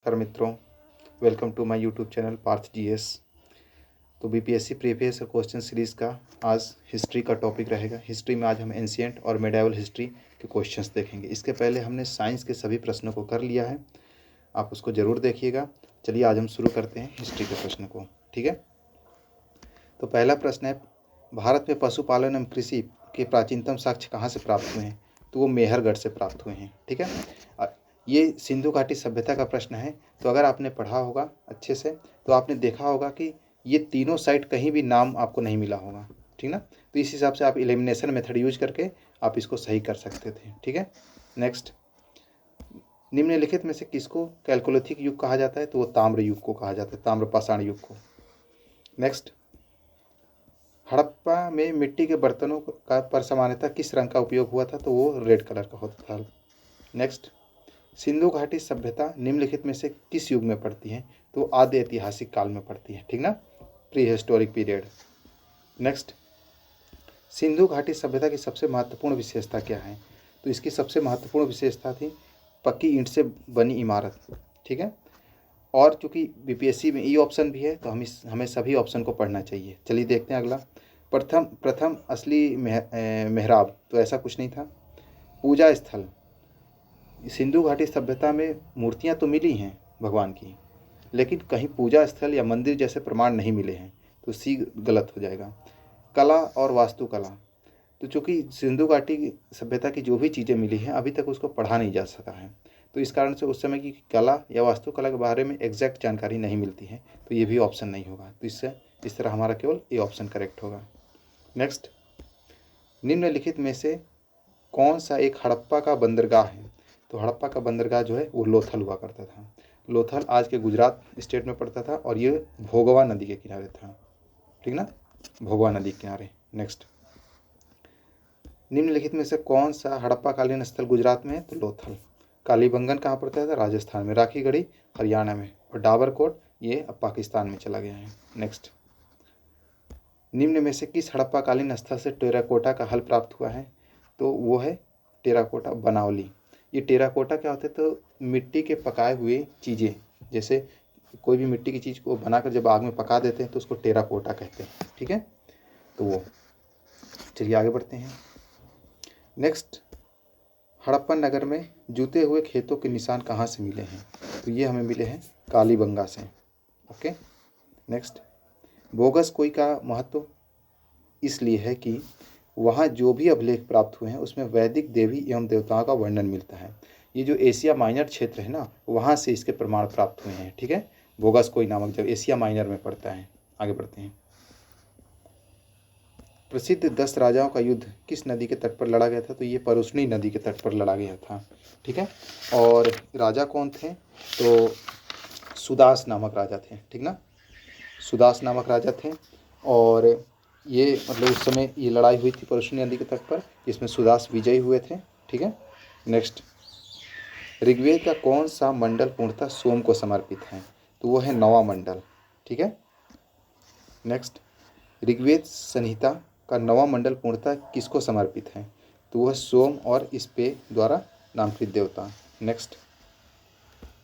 नमस्कार मित्रों, welcome to my YouTube channel Parth GS. तो बीपीएससी प्रीवियस क्वेश्चन सीरीज़ का आज हिस्ट्री का टॉपिक रहेगा। हिस्ट्री में आज हम एंशिएंट और मेडाइवल हिस्ट्री के क्वेश्चंस देखेंगे। इसके पहले हमने साइंस के सभी प्रश्नों को कर लिया है, आप उसको ज़रूर देखिएगा। चलिए आज हम शुरू करते हैं हिस्ट्री के प्रश्न को, ठीक है। तो पहला प्रश्न है, भारत में पशुपालन एवं कृषि के प्राचीनतम साक्ष्य कहाँ से प्राप्त हुए हैं? तो वो मेहरगढ़ से प्राप्त हुए हैं, ठीक है। ये सिंधु घाटी सभ्यता का प्रश्न है। तो अगर आपने पढ़ा होगा अच्छे से तो आपने देखा होगा कि ये तीनों साइट कहीं भी नाम आपको नहीं मिला होगा, ठीक ना। तो इस हिसाब से आप एलिमिनेशन मेथड यूज करके आप इसको सही कर सकते थे, ठीक है। नेक्स्ट, निम्नलिखित में से किसको कैलकोलिथिक युग कहा जाता है? तो वो ताम्र युग को कहा जाता है, ताम्र पाषाण युग को। नेक्स्ट, हड़प्पा में मिट्टी के बर्तनों का पर सामान्यतः किस रंग का उपयोग हुआ था? तो वो रेड कलर का होता था। नेक्स्ट, सिंधु घाटी सभ्यता निम्नलिखित में से किस युग में पड़ती है? तो आद्य ऐतिहासिक काल में पड़ती है, ठीक ना, pre historic period. Next, Sindhu घाटी सभ्यता की सबसे महत्वपूर्ण विशेषता क्या है? तो इसकी सबसे महत्वपूर्ण विशेषता थी पक्की ईंट से बनी इमारत, ठीक है। और चूंकि बीपीएससी में ई ऑप्शन भी है तो हमें सभी ऑप्शन को पढ़ना चाहिए। चलिए देखते हैं अगला। प्रथम असली मेहराब, तो ऐसा कुछ नहीं था। पूजा स्थल, सिंधु घाटी सभ्यता में मूर्तियां तो मिली हैं भगवान की, लेकिन कहीं पूजा स्थल या मंदिर जैसे प्रमाण नहीं मिले हैं, तो सी गलत हो जाएगा। कला और वास्तुकला, तो चूँकि सिंधु घाटी सभ्यता की जो भी चीज़ें मिली हैं अभी तक उसको पढ़ा नहीं जा सका है, तो इस कारण से उस समय की कला या वास्तुकला के बारे में एग्जैक्ट जानकारी नहीं मिलती है, तो ये भी ऑप्शन नहीं होगा। तो इससे इस तरह हमारा केवल ए ऑप्शन करेक्ट होगा। नेक्स्ट, निम्नलिखित में से कौन सा एक हड़प्पा का बंदरगाह है? तो हड़प्पा का बंदरगाह जो है वो लोथल हुआ करता था। लोथल आज के गुजरात स्टेट में पड़ता था और ये भोगवा नदी के किनारे था, ठीक ना, भोगवा नदी के किनारे। नेक्स्ट, निम्नलिखित में से कौन सा हड़प्पा कालीन स्थल गुजरात में है? तो लोथल। कालीबंगन कहाँ पड़ता था? राजस्थान में। राखीगढ़ी हरियाणा में। और डाबरकोट ये अब पाकिस्तान में चला गया है। नेक्स्ट, निम्न में से किस हड़प्पा कालीन स्थल से टेराकोटा का हल प्राप्त हुआ है? तो वो है टेराकोटा बनावली। ये टेराकोटा क्या होता है? तो मिट्टी के पकाए हुए चीज़ें, जैसे कोई भी मिट्टी की चीज़ को बनाकर जब आग में पका देते हैं तो उसको टेराकोटा कहते हैं, ठीक है। तो वो, चलिए आगे बढ़ते हैं। नेक्स्ट, हड़प्पन नगर में जूते हुए खेतों के निशान कहाँ से मिले हैं? तो ये हमें मिले हैं कालीबंगा से। ओके। नेक्स्ट, बोगस कोई का महत्व इसलिए है कि वहाँ जो भी अभिलेख प्राप्त हुए हैं उसमें वैदिक देवी एवं देवताओं का वर्णन मिलता है। ये जो एशिया माइनर क्षेत्र है ना, वहाँ से इसके प्रमाण प्राप्त हुए हैं, ठीक है। बोगस कोई नामक जब एशिया माइनर में पड़ता है। आगे बढ़ते हैं। प्रसिद्ध 10 राजाओं का युद्ध किस नदी के तट पर लड़ा गया था? तो ये परुष्णी नदी के तट पर लड़ा गया था, ठीक है। और राजा कौन थे? तो सुदास नामक राजा थे, ठीक ना, सुदास नामक राजा थे। और ये मतलब उस समय ये लड़ाई हुई थी परुष्णी नदी के तट पर, जिसमें सुदास विजयी हुए थे, ठीक है। नेक्स्ट, ऋग्वेद का कौन सा मंडल पूर्णतः सोम को समर्पित है? तो वो है 9वां मंडल, ठीक है। नेक्स्ट, ऋग्वेद संहिता का 9वां मंडल पूर्णतः किसको समर्पित है? तो वह सोम और स्पे द्वारा नामकृत देवता। नेक्स्ट,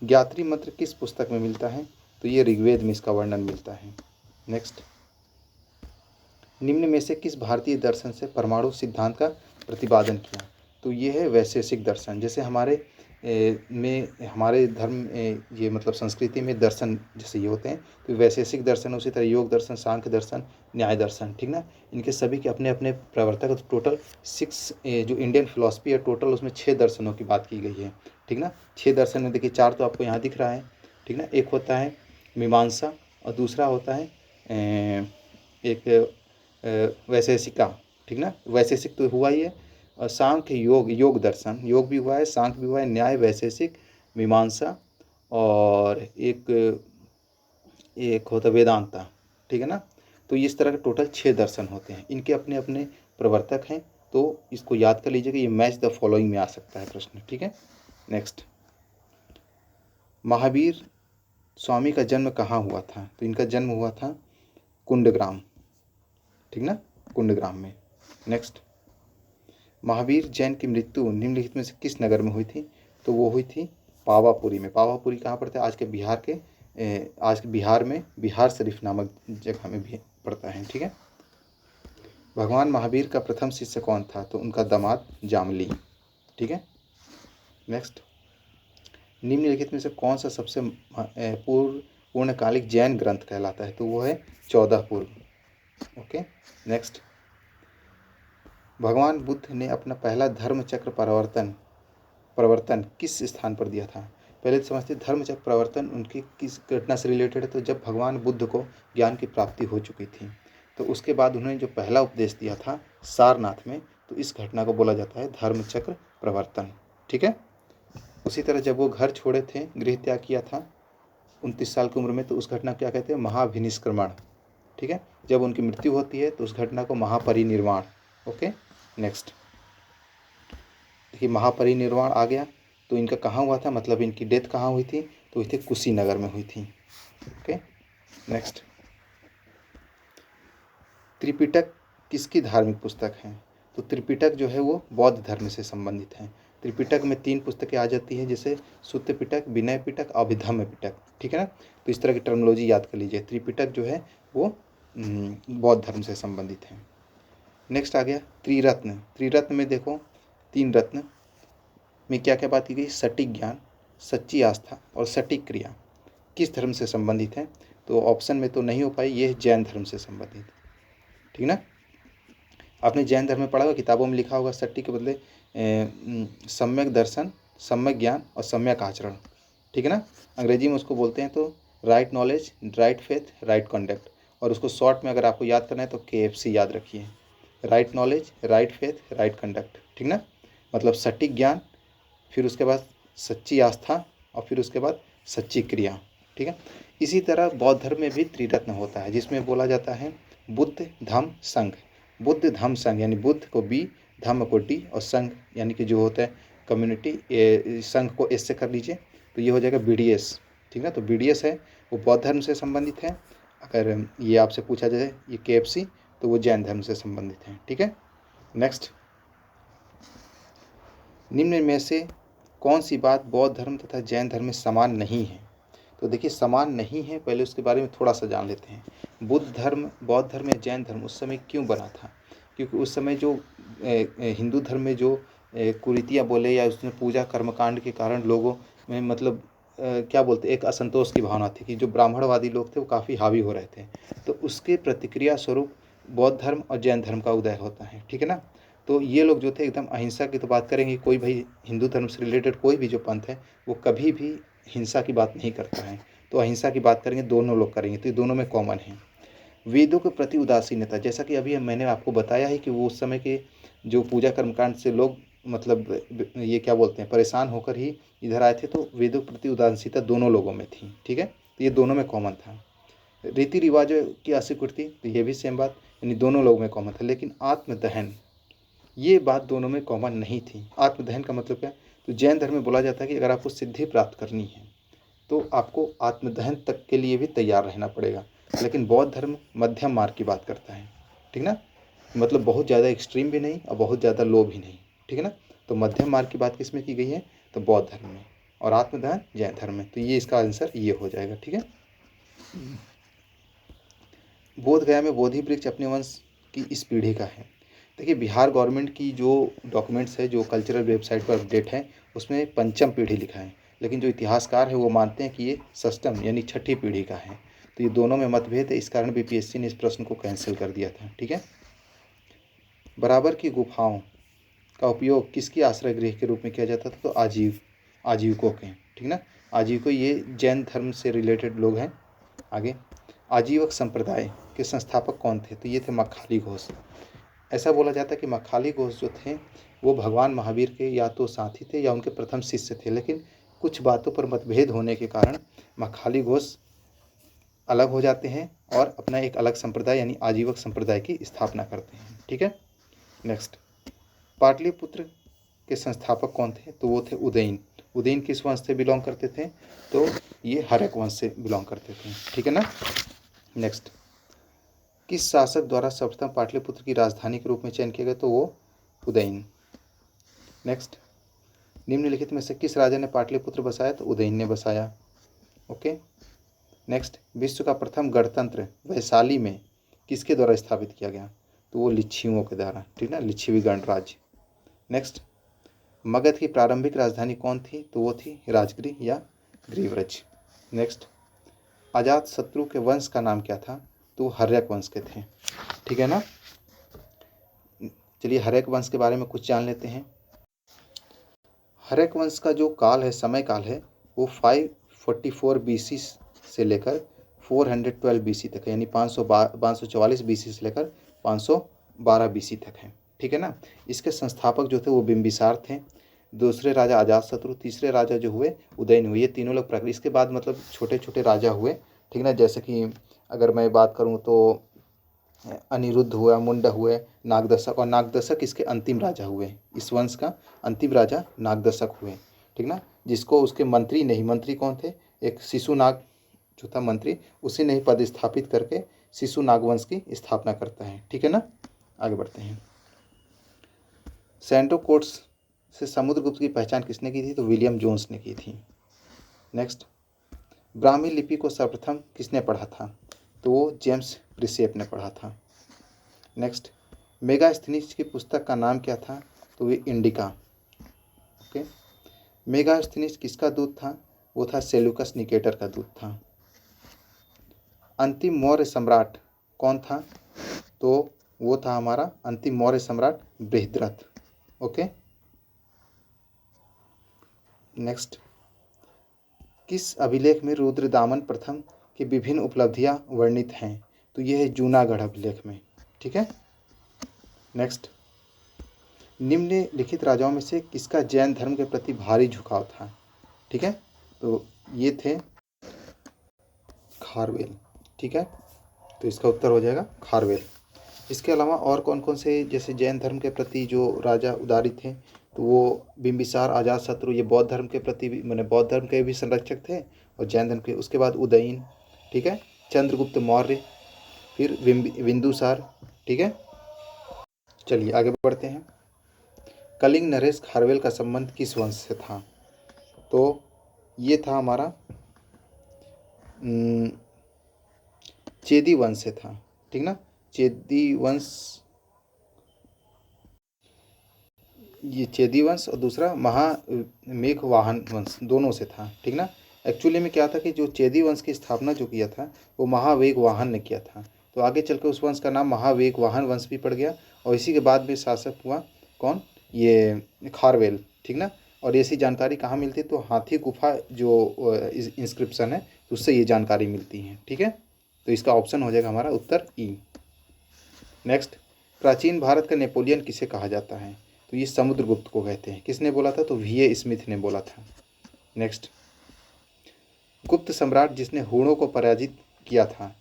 ज्ञात्री मंत्र किस पुस्तक में मिलता है? तो ये ऋग्वेद में इसका वर्णन मिलता है। नेक्स्ट, निम्न में से किस भारतीय दर्शन से परमाणु सिद्धांत का प्रतिपादन किया? तो ये है वैशेषिक दर्शन। जैसे हमारे हमारे धर्म ये मतलब संस्कृति में दर्शन जैसे ये होते हैं, तो वैशेषिक दर्शन, उसी तरह योग दर्शन, सांख्य दर्शन, न्याय दर्शन, ठीक ना, इनके सभी के अपने अपने प्रवर्तक। तो टोटल 6 जो इंडियन फिलॉसफी है, टोटल उसमें 6 दर्शनों की बात की गई है, ठीक ना। 6 दर्शन में देखिए 4 तो आपको यहाँ दिख रहा है, ठीक ना। एक होता है मीमांसा और दूसरा होता है एक वैशेषिका, ठीक ना। वैशेषिक तो हुआ ही है, और सांख्य योग दर्शन, योग भी हुआ है, सांख्य भी हुआ है, न्याय, वैशेषिक, मीमांसा और एक होता है वेदांता, ठीक है ना। तो इस तरह के टोटल 6 दर्शन होते हैं, इनके अपने अपने प्रवर्तक हैं। तो इसको याद कर लीजिएगा, ये मैच द फॉलोइंग में आ सकता है प्रश्न, ठीक है। नेक्स्ट, महावीर स्वामी का जन्म कहाँ हुआ था? तो इनका जन्म हुआ था कुंडग्राम, ठीक ना, कुंडग्राम में। नेक्स्ट, महावीर जैन की मृत्यु निम्नलिखित में से किस नगर में हुई थी? तो वो हुई थी पावापुरी में। पावापुरी कहाँ पड़ता है? आज के बिहार के आज के बिहार में बिहार शरीफ नामक जगह में भी पड़ता है। ठीक है। भगवान महावीर का प्रथम शिष्य कौन था? तो उनका दामाद जामली। ठीक है। नेक्स्ट, निम्नलिखित में से कौन सा सबसे पूर्णकालिक जैन ग्रंथ कहलाता है? तो वो है 14 पूर्व। ओके। नेक्स्ट, भगवान बुद्ध ने अपना पहला धर्म चक्र प्रवर्तन किस स्थान पर दिया था? पहले तो समझते धर्म चक्र प्रवर्तन उनकी किस घटना से रिलेटेड है? तो जब भगवान बुद्ध को ज्ञान की प्राप्ति हो चुकी थी, तो उसके बाद उन्होंने जो पहला उपदेश दिया था सारनाथ में, तो इस घटना को बोला जाता है धर्म चक्र प्रवर्तन। ठीक है। उसी तरह जब वो घर छोड़े थे, गृह त्याग किया था 29 साल की उम्र में, तो उस घटना को क्या कहते हैं? महाभिनिष्क्रमण। ठीक है। जब उनकी मृत्यु होती है तो उस घटना को महापरिनिर्वाण। ओके। नेक्स्ट, देखिए महापरिनिर्वाण आ गया तो इनका कहाँ हुआ था, मतलब इनकी डेथ कहाँ हुई थी? तो हुई थी कुशीनगर में हुई थी। ओके। नेक्स्ट, त्रिपिटक किसकी धार्मिक पुस्तक है? तो त्रिपिटक जो है वो बौद्ध धर्म से संबंधित है। त्रिपिटक में 3 पुस्तकें आ जाती हैं, जैसे सुत्त पिटक, विनय पिटक, अभिधम्म पिटक। ठीक है ना। तो इस तरह की टर्मिनोलॉजी याद कर लीजिए। त्रिपिटक जो है वो बौद्ध धर्म से संबंधित है। नेक्स्ट आ गया त्रिरत्न। त्रिरत्न में देखो 3 रत्न में क्या क्या बात की गई? सटीक ज्ञान, सच्ची आस्था और सटीक क्रिया किस धर्म से संबंधित है? तो ऑप्शन में तो नहीं हो पाई, ये जैन धर्म से संबंधित। ठीक ना। आपने जैन धर्म में पढ़ा होगा, किताबों में लिखा होगा सट्टी के बदले सम्यक दर्शन, सम्यक ज्ञान और सम्यक आचरण। ठीक है ना। अंग्रेजी में उसको बोलते हैं तो right knowledge, right faith, right conduct. और उसको शॉर्ट में अगर आपको याद करना है तो KFC याद रखिए। Right knowledge, right faith, right conduct. ठीक ना। मतलब सटीक ज्ञान, फिर उसके बाद सच्ची आस्था और फिर उसके बाद सच्ची क्रिया। ठीक है। इसी तरह बौद्ध धर्म में भी त्रिरत्न होता है, जिसमें बोला जाता है बुद्ध, धम्म, संघ। बुद्ध, धम्म, संघ, यानी बुद्ध को B, धम्म को D और संघ यानी कि जो होता है कम्युनिटी, संघ को S से कर लीजिए तो ये हो जाएगा BDS। ठीक है। तो BDS है वो बौद्ध धर्म से संबंधित है। अगर ये आपसे पूछा जाए ये KFC तो वो जैन धर्म से संबंधित है। ठीक है। नेक्स्ट, निम्न में से कौन सी बात बौद्ध धर्म तथा जैन धर्म में समान नहीं है? तो देखिए समान नहीं है, पहले उसके बारे में थोड़ा सा जान लेते हैं। बौद्ध धर्म या जैन धर्म उस समय क्यों बना था? क्योंकि उस समय जो हिंदू धर्म में जो कुरीतियाँ बोले या उसमें पूजा कर्मकांड के कारण लोगों में मतलब क्या बोलते, एक असंतोष की भावना थी कि जो ब्राह्मणवादी लोग थे वो काफ़ी हावी हो रहे थे। तो उसके प्रतिक्रिया स्वरूप बौद्ध धर्म और जैन धर्म का उदय होता है। ठीक है ना। तो ये लोग जो थे एकदम अहिंसा की तो बात करेंगे, कोई भाई हिंदू धर्म से रिलेटेड कोई भी जो पंथ है वो कभी भी हिंसा की बात नहीं करता है। तो अहिंसा की बात करेंगे दोनों लोग करेंगे, तो ये दोनों में कॉमन है। वेदों के प्रति उदासीनता, जैसा कि अभी मैंने आपको बताया है कि वो उस समय के जो पूजा कर्मकांड से लोग मतलब ये क्या बोलते हैं परेशान होकर ही इधर आए थे, तो वेदों के प्रति उदासीनता दोनों लोगों में थी। ठीक है। तो ये दोनों में कॉमन था। रीति रिवाजों की अस्वीकृति, तो ये भी सेम बात, यानी दोनों लोगों में कॉमन था। लेकिन आत्मदहन ये बात दोनों में कॉमन नहीं थी। आत्मदहन का मतलब क्या? तो जैन धर्म में बोला जाता है कि अगर आपको सिद्धि प्राप्त करनी है तो आपको आत्मदहन तक के लिए भी तैयार रहना पड़ेगा। लेकिन बौद्ध धर्म मध्यम मार्ग की बात करता है। ठीक ना। मतलब बहुत ज़्यादा एक्सट्रीम भी नहीं और बहुत ज़्यादा लो भी नहीं। ठीक है ना। तो मध्यम मार्ग की बात किस में की गई है? तो बौद्ध धर्म में। और आत्मदहन जैन धर्म में। तो ये इसका आंसर ये हो जाएगा। ठीक है। बोध गया में बोधि वृक्ष अपने वंश की इस पीढ़ी का है। देखिए बिहार गवर्नमेंट की जो डॉक्यूमेंट्स है, जो कल्चरल वेबसाइट पर अपडेट है, उसमें पंचम पीढ़ी लिखा है, लेकिन जो इतिहासकार है वो मानते हैं कि ये षष्ठम यानी छठी पीढ़ी का है। तो ये दोनों में मतभेद है, इस कारण BPSC ने इस प्रश्न को कैंसिल कर दिया था। ठीक है। बराबर की गुफाओं का उपयोग किसकी आश्रय गृह के रूप में किया जाता था? तो आजीविकों के। ठीक ना। आजीविकों ये जैन धर्म से रिलेटेड लोग हैं। आगे, आजीवक संप्रदाय के संस्थापक कौन थे? तो ये थे मक्खाली घोष। ऐसा बोला जाता है कि मक्खाली घोष जो थे वो भगवान महावीर के या तो साथी थे या उनके प्रथम शिष्य थे, लेकिन कुछ बातों पर मतभेद होने के कारण मक्खाली घोष अलग हो जाते हैं और अपना एक अलग संप्रदाय यानी आजीवक संप्रदाय की स्थापना करते हैं। ठीक है। नेक्स्ट, पाटलिपुत्र के संस्थापक कौन थे? तो वो थे उदयन। उदयन किस वंश से बिलोंग करते थे? तो ये हर्यक वंश से बिलोंग करते थे। ठीक है ना। नेक्स्ट, किस शासक द्वारा सर्वप्रथम पाटलिपुत्र की राजधानी के रूप में चयन किया गया? तो वो उदयन। नेक्स्ट, निम्नलिखित में से किस राजा ने पाटलिपुत्र बसाया? तो उदयन ने बसाया। ओके। नेक्स्ट, विश्व का प्रथम गणतंत्र वैशाली में किसके द्वारा स्थापित किया गया? तो वो लिच्छियों के द्वारा, ठीक ना, लिच्छवी गणराज्य। नेक्स्ट, मगध की प्रारंभिक राजधानी कौन थी? तो वो थी राजगिरी या ग्रीवरज। नेक्स्ट, अजात शत्रु के वंश का नाम क्या था? तो हर्यक वंश के थे, ठीक है ना। चलिए हर्यक वंश के बारे में कुछ जान लेते हैं। हर्यक वंश का जो काल है, समय काल है, वो 544 BC से लेकर 412 BC तक है, यानी 544 BC से लेकर 512 BC तक है, ठीक है ना। इसके संस्थापक जो थे वो बिंबिसार थे, दूसरे राजा अजातशत्रु, तीसरे राजा जो हुए उदयन हुए। ये तीनों लोग प्रकृति, इसके बाद मतलब छोटे छोटे राजा हुए, ठीक ना। जैसे कि अगर मैं बात करूँ तो अनिरुद्ध हुआ, मुंड हुए, नागदशक, और नागदशक इसके अंतिम राजा हुए। इस वंश का अंतिम राजा नागदशक हुए, ठीक ना। जिसको उसके मंत्री नहीं, मंत्री कौन थे? एक शिशुनाग जो था मंत्री, उसी ने ही पद स्थापित करके शिशुनाग वंश की स्थापना करता है, ठीक है ना। आगे बढ़ते हैं। सैंटो कोट्स से समुद्रगुप्त की पहचान किसने की थी? तो विलियम जोन्स ने की थी। नेक्स्ट, ब्राह्मी लिपि को सर्वप्रथम किसने पढ़ा था? तो वो जेम्स प्रिसेप ने पढ़ा था। नेक्स्ट, मेगास्थनीज की पुस्तक का नाम क्या था? तो ये इंडिका। ओके। मेगास्थनीज किसका दूत था? वो था सेल्यूकस निकेटर का दूत था। अंतिम मौर्य सम्राट कौन था? तो वो था हमारा अंतिम मौर्य सम्राट बृहद्रथ। ओके। नेक्स्ट, किस अभिलेख में रुद्रदामन प्रथम की विभिन्न उपलब्धियां वर्णित हैं? तो ये है जूनागढ़ अभिलेख में, ठीक है। नेक्स्ट, निम्नलिखित राजाओं में से किसका जैन धर्म के प्रति भारी झुकाव था? ठीक है, तो ये थे खारवेल, ठीक है। तो इसका उत्तर हो जाएगा खारवेल। इसके अलावा और कौन कौन से जैसे जैन धर्म के प्रति जो राजा उदारी थे? तो वो बिंबिसार, अजातशत्रु, ये बौद्ध धर्म के प्रति भी, मैंने बौद्ध धर्म के भी संरक्षक थे और जैन धर्म के। उसके बाद उदयन, ठीक है, चंद्रगुप्त मौर्य, फिर बिंदुसार, ठीक है। चलिए आगे बढ़ते हैं। कलिंग नरेश खारवेल का संबंध किस वंश से था? तो ये था हमारा चेदी वंश से था, ठीक ना। चेदी वंश, ये चेदी वंश और दूसरा महामेघवाहन वंश, दोनों से था, ठीक ना। एक्चुअली में क्या था कि जो चेदी वंश की स्थापना जो किया था वो महावेगवाहन ने किया था। तो आगे चल के उस वंश का नाम महावेगवाहन वंश भी पड़ गया और इसी के बाद भी शासक हुआ कौन? ये खारवेल, ठीक ना। और ऐसी जानकारी कहाँ मिलती है? तो हाथी गुफा जो इंस्क्रिप्शन है तो उससे ये जानकारी मिलती है, ठीक है। तो इसका ऑप्शन हो जाएगा हमारा उत्तर ई। नेक्स्ट, प्राचीन भारत का नेपोलियन किसे कहा जाता है? तो ये समुद्रगुप्त को कहते हैं। किसने बोला था? तो VA स्मिथ ने बोला था। नेक्स्ट, गुप्त सम्राट जिसने हूणों को पराजित किया था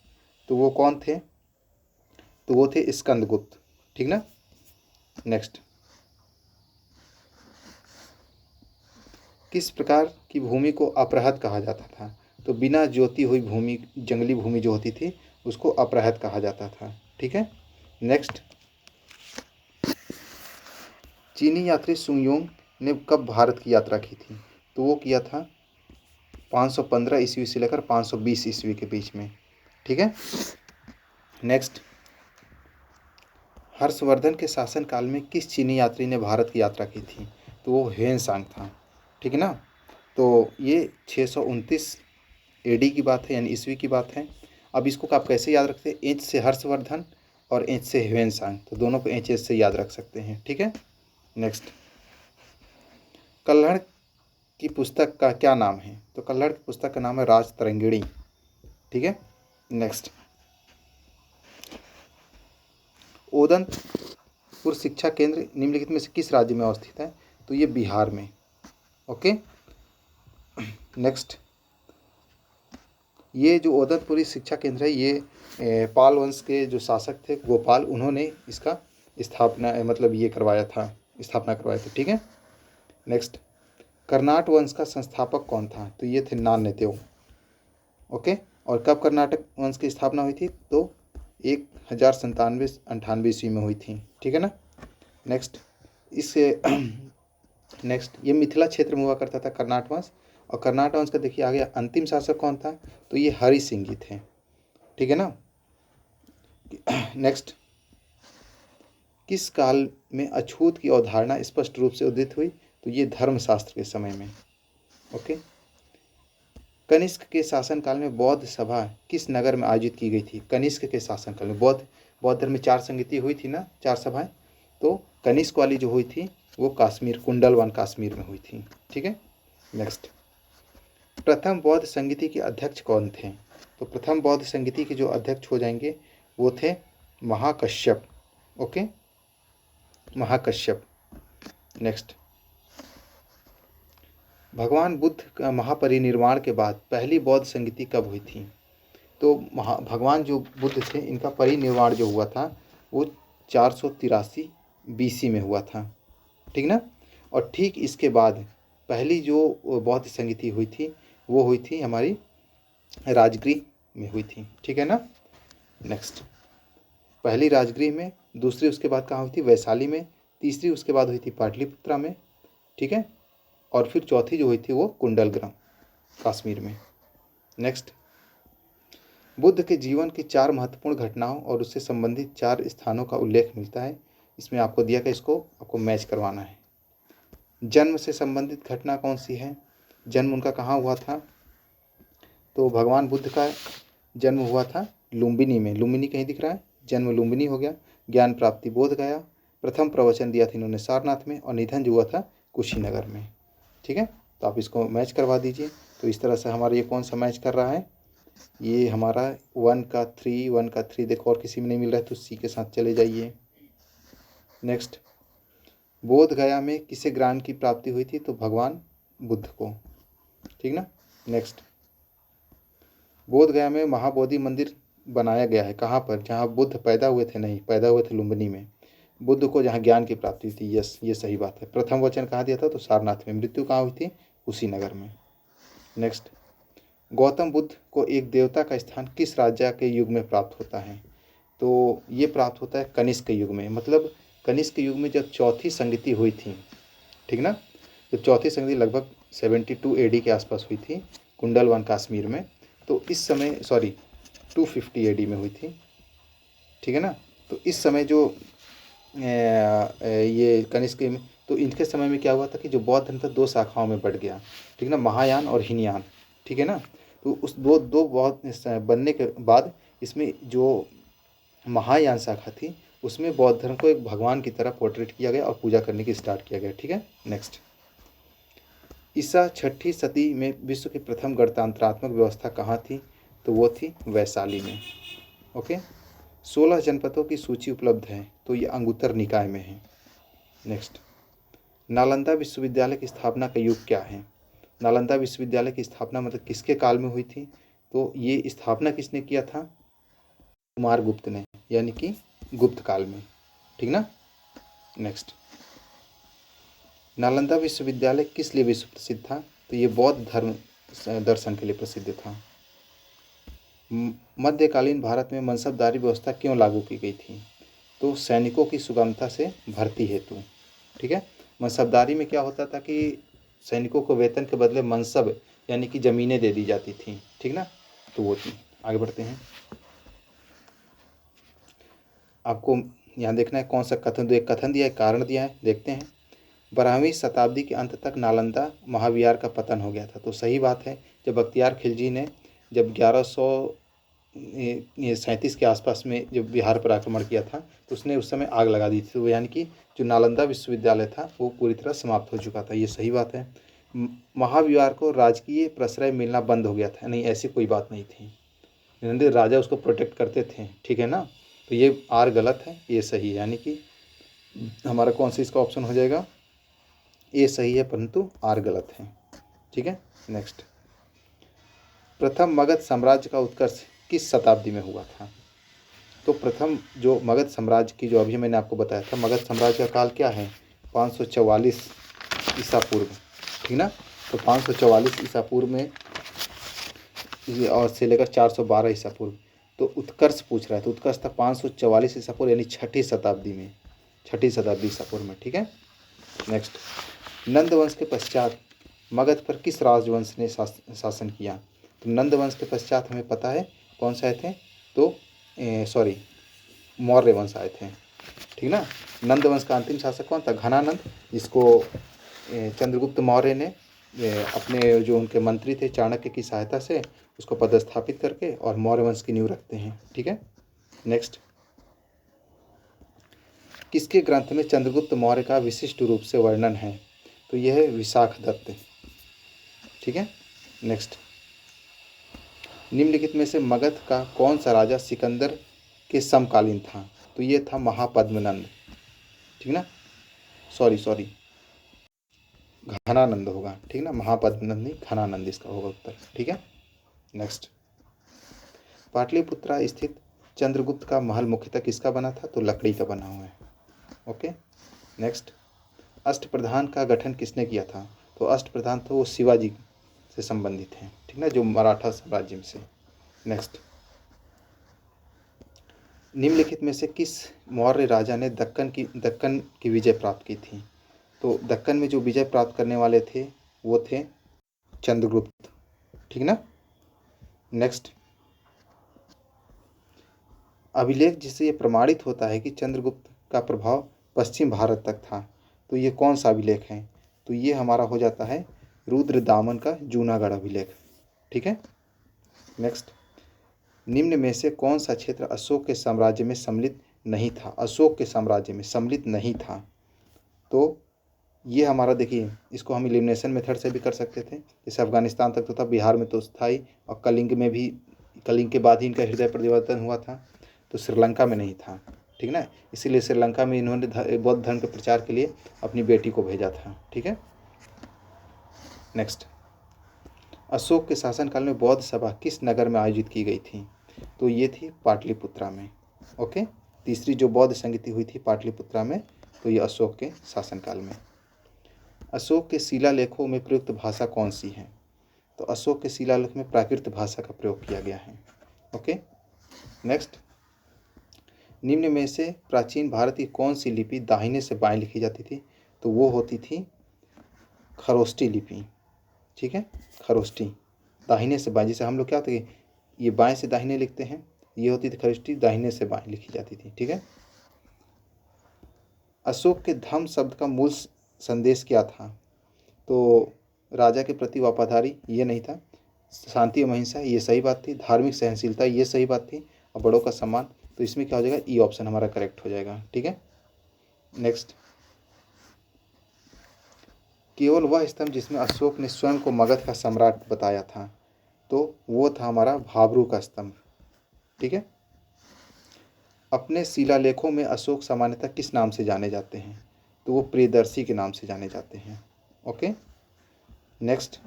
तो वो कौन थे? तो वो थे स्कंदगुप्त, ठीक ना। नेक्स्ट, किस प्रकार की भूमि को अपरहत कहा जाता था? तो बिना जोती हुई भूमि, जंगली भूमि जो होती थी उसको अपरहत कहा जाता था, ठीक है। नेक्स्ट, चीनी यात्री सुंगयोंग ने कब भारत की यात्रा की थी? तो वो किया था 515 ईस्वी से लेकर 520 ईस्वी के बीच में, ठीक है। नेक्स्ट, हर्षवर्धन के शासनकाल में किस चीनी यात्री ने भारत की यात्रा की थी? तो वो ह्वेनसांग था, ठीक है ना। तो ये 629 AD की बात है, यानी ईस्वी की बात है। अब इसको आप कैसे याद रखते हैं? एच से हर्षवर्धन और एच से ह्वेनसांग, तो दोनों को एच से याद रख सकते हैं, ठीक है। नेक्स्ट, कल्हड़ की पुस्तक का क्या नाम है? तो कल्हड़ की पुस्तक का नाम है राजतरंगिणी, ठीक है। नेक्स्ट, ओदंतपुर शिक्षा केंद्र निम्नलिखित में से किस राज्य में अवस्थित है? तो ये बिहार में, ओके। नेक्स्ट, ये जो ओदंतपुरी शिक्षा केंद्र है ये पाल वंश के जो शासक थे गोपाल, उन्होंने इसका स्थापना मतलब ये करवाया था, स्थापना करवाया था, ठीक है। नेक्स्ट, कर्नाट वंश का संस्थापक कौन था? तो ये थे नान्यदेव, ओके। और कब कर्नाटक वंश की स्थापना हुई थी? तो 1097-98 ईस्वी में हुई थी, ठीक है ना। नेक्स्ट, इस नेक्स्ट, ये मिथिला क्षेत्र में हुआ करता था कर्नाट वंश। और कर्नाट वंश का देखिए आगे अंतिम शासक कौन था, तो ये हरि सिंह जी थे, ठीक है ना। नेक्स्ट, किस काल में अछूत की अवधारणा स्पष्ट रूप से उदित हुई, तो ये धर्मशास्त्र के समय में। ओके। कनिष्क के शासनकाल में बौद्ध सभा किस नगर में आयोजित की गई थी। कनिष्क के शासनकाल में बौद्ध धर्म में 4 संगति हुई थी ना, 4 सभाएं। तो कनिष्क वाली जो हुई थी वो कश्मीर, कुंडलवन कश्मीर में हुई थी, ठीक है। नेक्स्ट, प्रथम बौद्ध संगति के अध्यक्ष कौन थे। तो प्रथम बौद्ध संगति के जो अध्यक्ष हो जाएंगे वो थे महाकश्यप। ओके, महाकश्यप। नेक्स्ट, भगवान बुद्ध का महापरिनिर्वाण के बाद पहली बौद्ध संगति कब हुई थी। तो भगवान जो बुद्ध थे इनका परिनिर्वाण जो हुआ था वो 483 BC में हुआ था, ठीक ना। और ठीक इसके बाद पहली जो बौद्ध संगति हुई थी वो हुई थी हमारी राजगृह में हुई थी, ठीक है ना। नेक्स्ट, पहली राजगृह में, दूसरी उसके बाद कहाँ हुई थी, वैशाली में, तीसरी उसके बाद हुई थी पाटलिपुत्रा में, ठीक है। और फिर चौथी जो हुई थी वो कुंडलग्राम कश्मीर में। नेक्स्ट, बुद्ध के जीवन की 4 महत्वपूर्ण घटनाओं और उससे संबंधित 4 स्थानों का उल्लेख मिलता है। इसमें आपको दिया गया, इसको आपको मैच करवाना है। जन्म से संबंधित घटना कौन सी है, जन्म उनका कहाँ हुआ था। तो भगवान बुद्ध का जन्म हुआ था लुम्बिनी में, लुम्बिनी कहीं दिख रहा है, जन्म लुम्बिनी हो गया। ज्ञान प्राप्ति बोध गया, प्रथम प्रवचन दिया था इन्होंने सारनाथ में, और निधन जो हुआ था कुशीनगर में, ठीक है। तो आप इसको मैच करवा दीजिए। तो इस तरह से हमारा ये कौन सा मैच कर रहा है, ये हमारा 1 का 3 देखो और किसी में नहीं मिल रहा है तो सी के साथ चले जाइए। नेक्स्ट, बोध गया में किसे ज्ञान की प्राप्ति हुई थी, तो भगवान बुद्ध को, ठीक ना। नेक्स्ट, बोध गया में महाबोधि मंदिर बनाया गया है, कहाँ पर, जहाँ बुद्ध पैदा हुए थे, नहीं पैदा हुए थे लुम्बिनी में, बुद्ध को जहाँ ज्ञान की प्राप्ति थी, यस ये सही बात है। प्रथम वचन कहाँ दिया था, तो सारनाथ में। मृत्यु कहाँ हुई थी, कुशीनगर में। नेक्स्ट, गौतम बुद्ध को एक देवता का स्थान किस राजा के युग में प्राप्त होता है। तो ये प्राप्त होता है कनिष्क युग में, मतलब कनिष्क युग में जब चौथी संगति हुई थी, ठीक ना। जब चौथी संगति लगभग 72 AD के आसपास हुई थी कुंडलवन कश्मीर में, तो इस समय 250 AD में हुई थी, ठीक है ना। तो इस समय जो ये कनिष्क में, तो इनके समय में क्या हुआ था कि जो बौद्ध धर्म था 2 शाखाओं में बढ़ गया, ठीक ना, महायान और हीनयान, ठीक है ना। तो उस दो बौद्ध बनने के बाद इसमें जो महायान शाखा थी उसमें बौद्ध धर्म को एक भगवान की तरह पोर्ट्रेट किया गया और पूजा करने की स्टार्ट किया गया, ठीक है। नेक्स्ट, ईसा 6ठी सदी में विश्व की प्रथम गणतंत्रात्मक व्यवस्था कहाँ थी, तो वो थी वैशाली में। ओके, 16 जनपदों की सूची उपलब्ध है, तो ये अंगुत्तर निकाय में है। नेक्स्ट, नालंदा विश्वविद्यालय की स्थापना का युग क्या है। नालंदा विश्वविद्यालय की स्थापना मतलब किसके काल में हुई थी, तो ये स्थापना किसने किया था, कुमार गुप्त ने, यानी कि गुप्त काल में, ठीक ना। नेक्स्ट, नालंदा विश्वविद्यालय किस लिए विश्व प्रसिद्ध था, तो ये बौद्ध धर्म दर्शन के लिए प्रसिद्ध था। मध्यकालीन भारत में मनसबदारी व्यवस्था क्यों लागू की गई थी, तो सैनिकों की सुगमता से भर्ती हेतु, ठीक है। मनसबदारी में क्या होता था कि सैनिकों को वेतन के बदले मनसब यानी कि ज़मीनें दे दी जाती थी, ठीक ना। तो वो थी। आगे बढ़ते हैं, आपको यहाँ देखना है कौन सा कथन, तो एक कथन दिया है, कारण दिया है, देखते हैं। 12वीं शताब्दी के अंत तक नालंदा महाविहार का पतन हो गया था, तो सही बात है। जब बख्तियार खिलजी ने जब 1137 के आसपास में जब बिहार पर आक्रमण किया था तो उसने उस समय आग लगा दी थी, तो यानी कि जो नालंदा विश्वविद्यालय था वो पूरी तरह समाप्त हो चुका था, ये सही बात है। महाविहार को राजकीय प्रश्रय मिलना बंद हो गया था, नहीं ऐसी कोई बात नहीं थी, राजा उसको प्रोटेक्ट करते थे, ठीक है ना। तो ये आर गलत है, ये सही है, यानी कि हमारा कौन सा इसका ऑप्शन हो जाएगा, ये सही है परंतु आर गलत है, ठीक है। नेक्स्ट, प्रथम मगध साम्राज्य का उत्कर्ष किस शताब्दी में हुआ था, तो प्रथम जो मगध साम्राज्य की जो अभी मैंने आपको बताया था, मगध साम्राज्य का काल क्या है, 544 ईसा पूर्व, ठीक ना। तो 544 ईसा पूर्व में और से लेकर 412 ईसा पूर्व, तो उत्कर्ष पूछ रहा है, तो उत्कर्ष था 544 ईसा पूर्व यानी 6ठी शताब्दी ईसा पूर्व में, ठीक है। नेक्स्ट, नंद वंश के पश्चात मगध पर किस राजवंश ने शासन किया? तो नंद वंश के पश्चात हमें पता है कौन से आए थे, तो सॉरी मौर्य वंश आए थे, ठीक ना। नंद वंश का अंतिम शासक कौन था? घनानंद, जिसको चंद्रगुप्त मौर्य ने अपने जो उनके मंत्री थे चाणक्य की सहायता से उसको पदस्थापित करके और मौर्य वंश की नींव रखते हैं, ठीक है। नेक्स्ट, किसके ग्रंथ में चंद्रगुप्त मौर्य का विशिष्ट रूप से वर्णन है? तो यह है विशाख दत्त, ठीक है। नेक्स्ट, निम्नलिखित में से मगध का कौन सा राजा सिकंदर के समकालीन था? तो ये था महापद्मनंद, ठीक ना, सॉरी घनानंद होगा, ठीक ना, महापद्मनंद नहीं, घनानंद इसका होगा उत्तर, ठीक है। नेक्स्ट, पाटलिपुत्रा स्थित चंद्रगुप्त का महल मुख्यतः किसका बना था? तो लकड़ी का बना हुआ है, ओके। नेक्स्ट, अष्टप्रधान का गठन किसने किया था? तो अष्टप्रधान तो वो शिवाजी से संबंधित हैं, ठीक ना, जो मराठा साम्राज्य से। नेक्स्ट, निम्नलिखित में से किस मौर्य राजा ने दक्कन की विजय प्राप्त की थी? तो दक्कन में जो विजय प्राप्त करने वाले थे वो थे चंद्रगुप्त, ठीक ना। नेक्स्ट, अभिलेख जिससे ये प्रमाणित होता है कि चंद्रगुप्त का प्रभाव पश्चिम भारत तक था, तो ये कौन सा अभिलेख है? तो ये हमारा हो जाता है रुद्रदामन का जूनागढ़ अभिलेख, ठीक है। नेक्स्ट, निम्न में से कौन सा क्षेत्र अशोक के साम्राज्य में सम्मिलित नहीं था? अशोक के साम्राज्य में सम्मिलित नहीं था, तो ये हमारा देखिए, इसको हम एलिमिनेशन मेथड से भी कर सकते थे, जैसे अफगानिस्तान तक तो था, बिहार में तो था ही, और कलिंग में भी, कलिंग के बाद ही इनका हृदय परिवर्तन हुआ था, तो श्रीलंका में नहीं था, ठीक ना। इसीलिए श्रीलंका में इन्होंने बौद्ध धर्म के प्रचार के लिए अपनी बेटी को भेजा था, ठीक है। नेक्स्ट, अशोक के शासनकाल में बौद्ध सभा किस नगर में आयोजित की गई थी? तो ये थी पाटलिपुत्रा में, ओके। तीसरी जो बौद्ध संगति हुई थी पाटलिपुत्रा में, तो ये अशोक के शासनकाल में। अशोक के शिलालेखों में प्रयुक्त भाषा कौन सी है? तो अशोक के शिलालेख में प्राकृत भाषा का प्रयोग किया गया है, ओके। नेक्स्ट, निम्न में से प्राचीन भारत की कौन सी लिपि दाहिने से बाएं लिखी जाती थी? तो वो होती थी खरोष्टी लिपि, ठीक है, खरोष्टी, दाहिने से बाएं, जैसे हम लोग क्या होते हैं, ये बाएं से दाहिने लिखते हैं, ये होती थी खरोष्टी, दाहिने से बाएं लिखी जाती थी, ठीक है। अशोक के धम्म शब्द का मूल संदेश क्या था? तो राजा के प्रति वफादारी, ये नहीं था। शांति और अहिंसा, ये सही बात थी। धार्मिक सहनशीलता, ये सही बात थी। और बड़ों का सम्मान, तो इसमें क्या हो जाएगा, ई ऑप्शन हमारा करेक्ट हो जाएगा, ठीक है। नेक्स्ट, केवल वह स्तंभ जिसमें अशोक ने स्वयं को मगध का सम्राट बताया था, तो वो था हमारा भाबरू का स्तंभ, ठीक है। अपने शिलालेखों में अशोक सामान्यतः किस नाम से जाने जाते हैं? तो वो प्रियदर्शी के नाम से जाने जाते हैं, ओके। नेक्स्ट,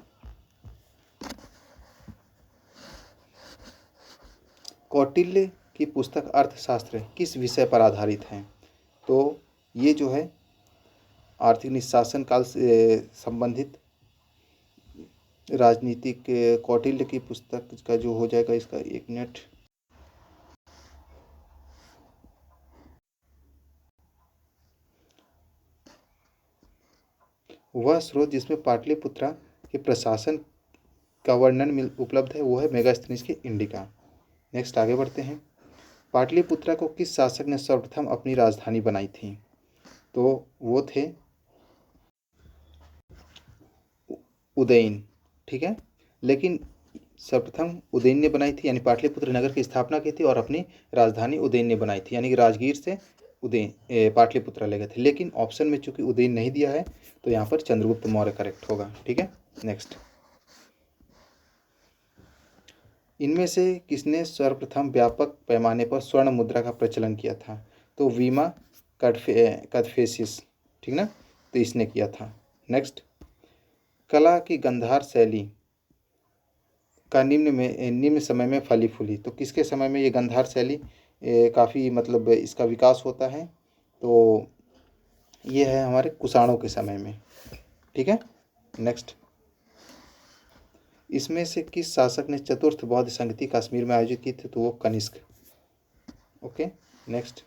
कौटिल्य की पुस्तक अर्थशास्त्र किस विषय पर आधारित है? तो ये जो है आर्थिक निशासन काल से संबंधित राजनीतिक, कौटिल्य की पुस्तक का जो हो जाएगा, इसका एक मिनट, वह स्रोत जिसमें पाटलिपुत्रा के प्रशासन का वर्णन उपलब्ध है वो है मेगास्थनीज की इंडिका। नेक्स्ट, आगे बढ़ते हैं। पाटलिपुत्रा को किस शासक ने सर्वप्रथम अपनी राजधानी बनाई थी? तो वो थे उदयन, ठीक है। लेकिन सर्वप्रथम उदयन ने बनाई थी, यानी पाटलिपुत्र नगर की स्थापना की थी और अपनी राजधानी उदयन ने बनाई थी, यानी कि राजगीर से उदयन पाटलिपुत्र ले गए थे। लेकिन ऑप्शन में चूंकि उदयन नहीं दिया है, तो यहाँ पर चंद्रगुप्त मौर्य करेक्ट होगा, ठीक है। नेक्स्ट, इनमें से किसने सर्वप्रथम व्यापक पैमाने पर स्वर्ण मुद्रा का प्रचलन किया था? तो वीमा कदफेसिस, ठीक ना, तो इसने किया था। नेक्स्ट, कला की गंधार शैली का निम्न समय में फली फूली, तो किसके समय में ये गंधार शैली काफ़ी मतलब इसका विकास होता है? तो ये है हमारे कुषाणों के समय में, ठीक है। नेक्स्ट, इसमें से किस शासक ने चतुर्थ बौद्ध संगति कश्मीर में आयोजित की थी? तो वो कनिष्क, ओके। नेक्स्ट,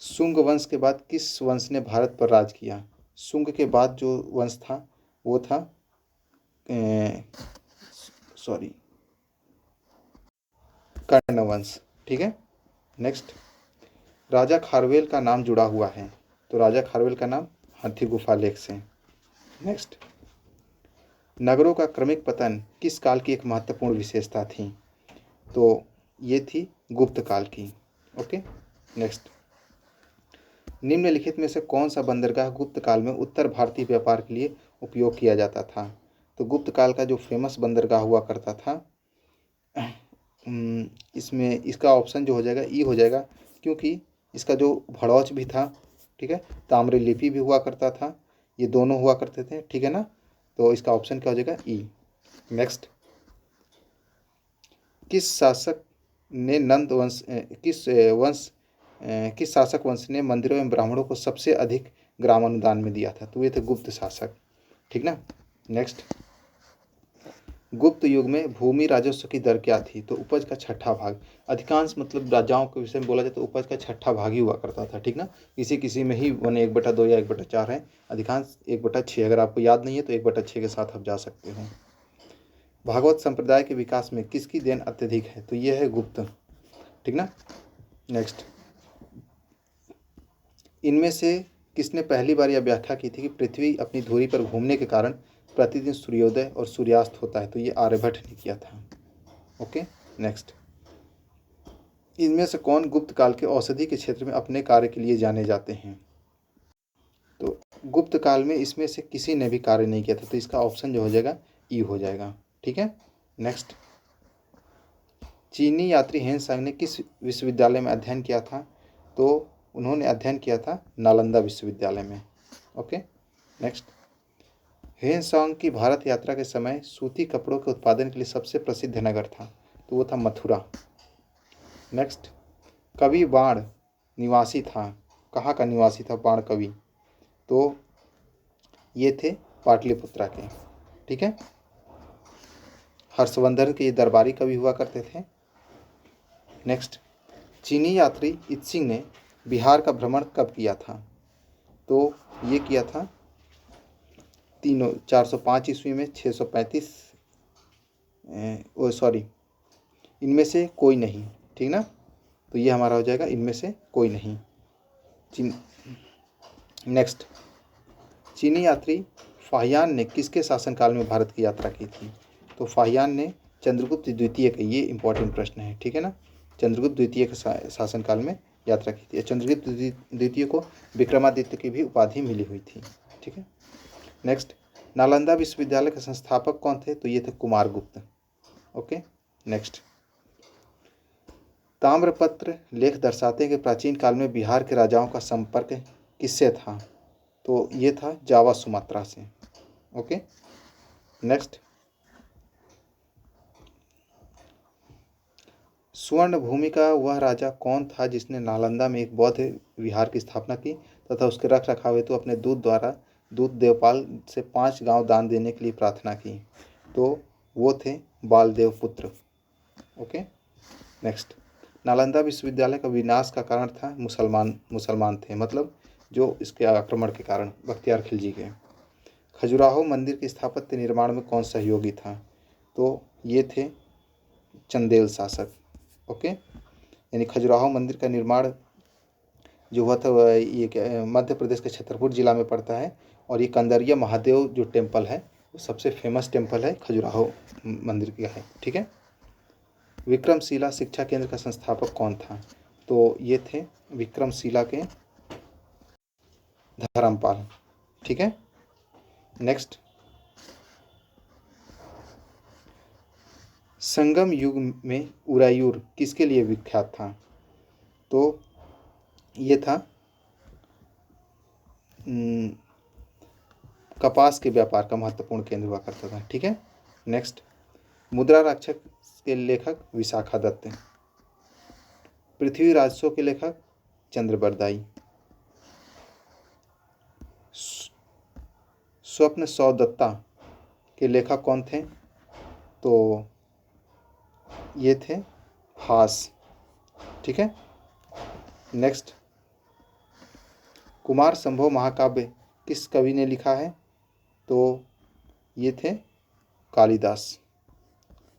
शुंग वंश के बाद किस वंश ने भारत पर राज किया? शुंग के बाद जो वंश था वो था सॉरी कर्ण वंश। ठीक है। नेक्स्ट, राजा खारवेल का नाम जुड़ा हुआ है, तो राजा खारवेल का नाम हाथी गुफा लेख से। नेक्स्ट, नगरों का क्रमिक पतन किस काल की एक महत्वपूर्ण विशेषता थी, तो ये थी गुप्त काल की। ओके। नेक्स्ट, निम्नलिखित में से कौन सा बंदरगाह गुप्त काल में उत्तर भारतीय व्यापार के लिए उपयोग किया जाता था, तो गुप्त काल का जो फेमस बंदरगाह हुआ करता था, इसमें इसका ऑप्शन जो हो जाएगा ई हो जाएगा, क्योंकि इसका जो भड़ौच भी था, ठीक है, ताम्रलिपि भी हुआ करता था, ये दोनों हुआ करते थे, ठीक है ना, तो इसका ऑप्शन क्या हो जाएगा ई। नेक्स्ट, किस शासक ने नंद वंश किस शासक वंश ने मंदिरों एवं ब्राह्मणों को सबसे अधिक ग्राम अनुदान में दिया था, तो ये थे गुप्त शासक। ठीक ना। नेक्स्ट, गुप्त युग में भूमि राजस्व की दर क्या थी, तो उपज का छठा भाग। अधिकांश मतलब राजाओं के विषय में बोला जाए तो उपज का छठा भाग ही हुआ करता था। ठीक ना। किसी किसी में ही 1/2 या 1/4 है, अधिकांश 1/6। अगर आपको याद नहीं है तो 1/6 के साथ आप जा सकते हो। भागवत संप्रदाय के विकास में किसकी देन अत्यधिक है, तो यह है गुप्त। ठीक ना। नेक्स्ट, इनमें से किसने पहली बार यह व्याख्या की थी कि पृथ्वी अपनी धुरी पर घूमने के कारण प्रतिदिन सूर्योदय और सूर्यास्त होता है, तो ये आर्यभट्ट ने किया था। ओके। नेक्स्ट, इनमें से कौन गुप्त काल के औषधि के क्षेत्र में अपने कार्य के लिए जाने जाते हैं, तो गुप्त काल में इसमें से किसी ने भी कार्य नहीं किया था, तो इसका ऑप्शन जो हो जाएगा ई हो जाएगा। ठीक है। नेक्स्ट, चीनी यात्री हेनसांग ने किस विश्वविद्यालय में अध्ययन किया था, तो उन्होंने अध्ययन किया था नालंदा विश्वविद्यालय में। ओके। नेक्स्ट, हेनसांग की भारत यात्रा के समय सूती कपड़ों के उत्पादन के लिए सबसे प्रसिद्ध नगर था, तो वो था मथुरा। नेक्स्ट, कवि बाण निवासी था, कहाँ का निवासी था बाण कवि, तो ये थे पाटलिपुत्रा के। ठीक है। हर्षवर्धन के दरबारी कवि हुआ करते थे। नेक्स्ट, चीनी यात्री इत्सिंग ने बिहार का भ्रमण कब किया था, तो ये किया था 405 ईस्वी में, 635 सॉरी इनमें से कोई नहीं। ठीक ना, तो ये हमारा हो जाएगा इनमें से कोई नहीं। नेक्स्ट, चीनी यात्री फाहियान ने किसके शासनकाल में भारत की यात्रा की थी, तो फाहियान ने चंद्रगुप्त द्वितीय के, ये इंपॉर्टेंट प्रश्न है। ठीक है ना, चंद्रगुप्त द्वितीय के शासनकाल में यात्रा की थी। चंद्रगुप्त द्वितीय को विक्रमादित्य की भी उपाधि मिली हुई थी। ठीक है। नेक्स्ट, नालंदा विश्वविद्यालय के संस्थापक कौन थे, तो ये थे कुमारगुप्त। ओके। नेक्स्ट, ताम्रपत्र लेख दर्शाते हैं कि प्राचीन काल में बिहार के राजाओं का संपर्क किससे था, तो ये था जावा सुमात्रा से। ओके। नेक्स्ट, स्वर्ण भूमि का वह राजा कौन था जिसने नालंदा में एक बौद्ध विहार की स्थापना की तथा उसके रख रखाव हेतु अपने दूत देवपाल से 5 गांव दान देने के लिए प्रार्थना की, तो वो थे बालदेव पुत्र। ओके। नेक्स्ट, नालंदा विश्वविद्यालय का विनाश का कारण था मुसलमान थे, मतलब जो इसके आक्रमण के कारण बख्तियार खिलजी के। खजुराहो मंदिर की स्थापत्य निर्माण में कौन सहयोगी था, तो ये थे चंदेल शासक। ओके। यानी खजुराहो मंदिर का निर्माण जो हुआ था वह ये मध्य प्रदेश के छतरपुर जिला में पड़ता है, और ये कंदरिया महादेव जो टेम्पल है वो सबसे फेमस टेम्पल है, खजुराहो मंदिर का है। ठीक है। विक्रमशिला शिक्षा केंद्र का संस्थापक कौन था, तो ये थे विक्रमशिला के धर्मपाल। ठीक है। नेक्स्ट, संगम युग में उरायूर किसके लिए विख्यात था, तो ये था कपास के व्यापार का महत्वपूर्ण केंद्र हुआ करता था। ठीक है। नेक्स्ट, मुद्रा रक्षक के लेखक विशाखा दत्त, पृथ्वी राजस्व के लेखक चंद्रबरदाई, स्वप्न सौदत्ता के लेखक कौन थे, तो ये थे हास। ठीक है। नेक्स्ट, कुमार संभव महाकाव्य किस कवि ने लिखा है? तो ये थे कालिदास।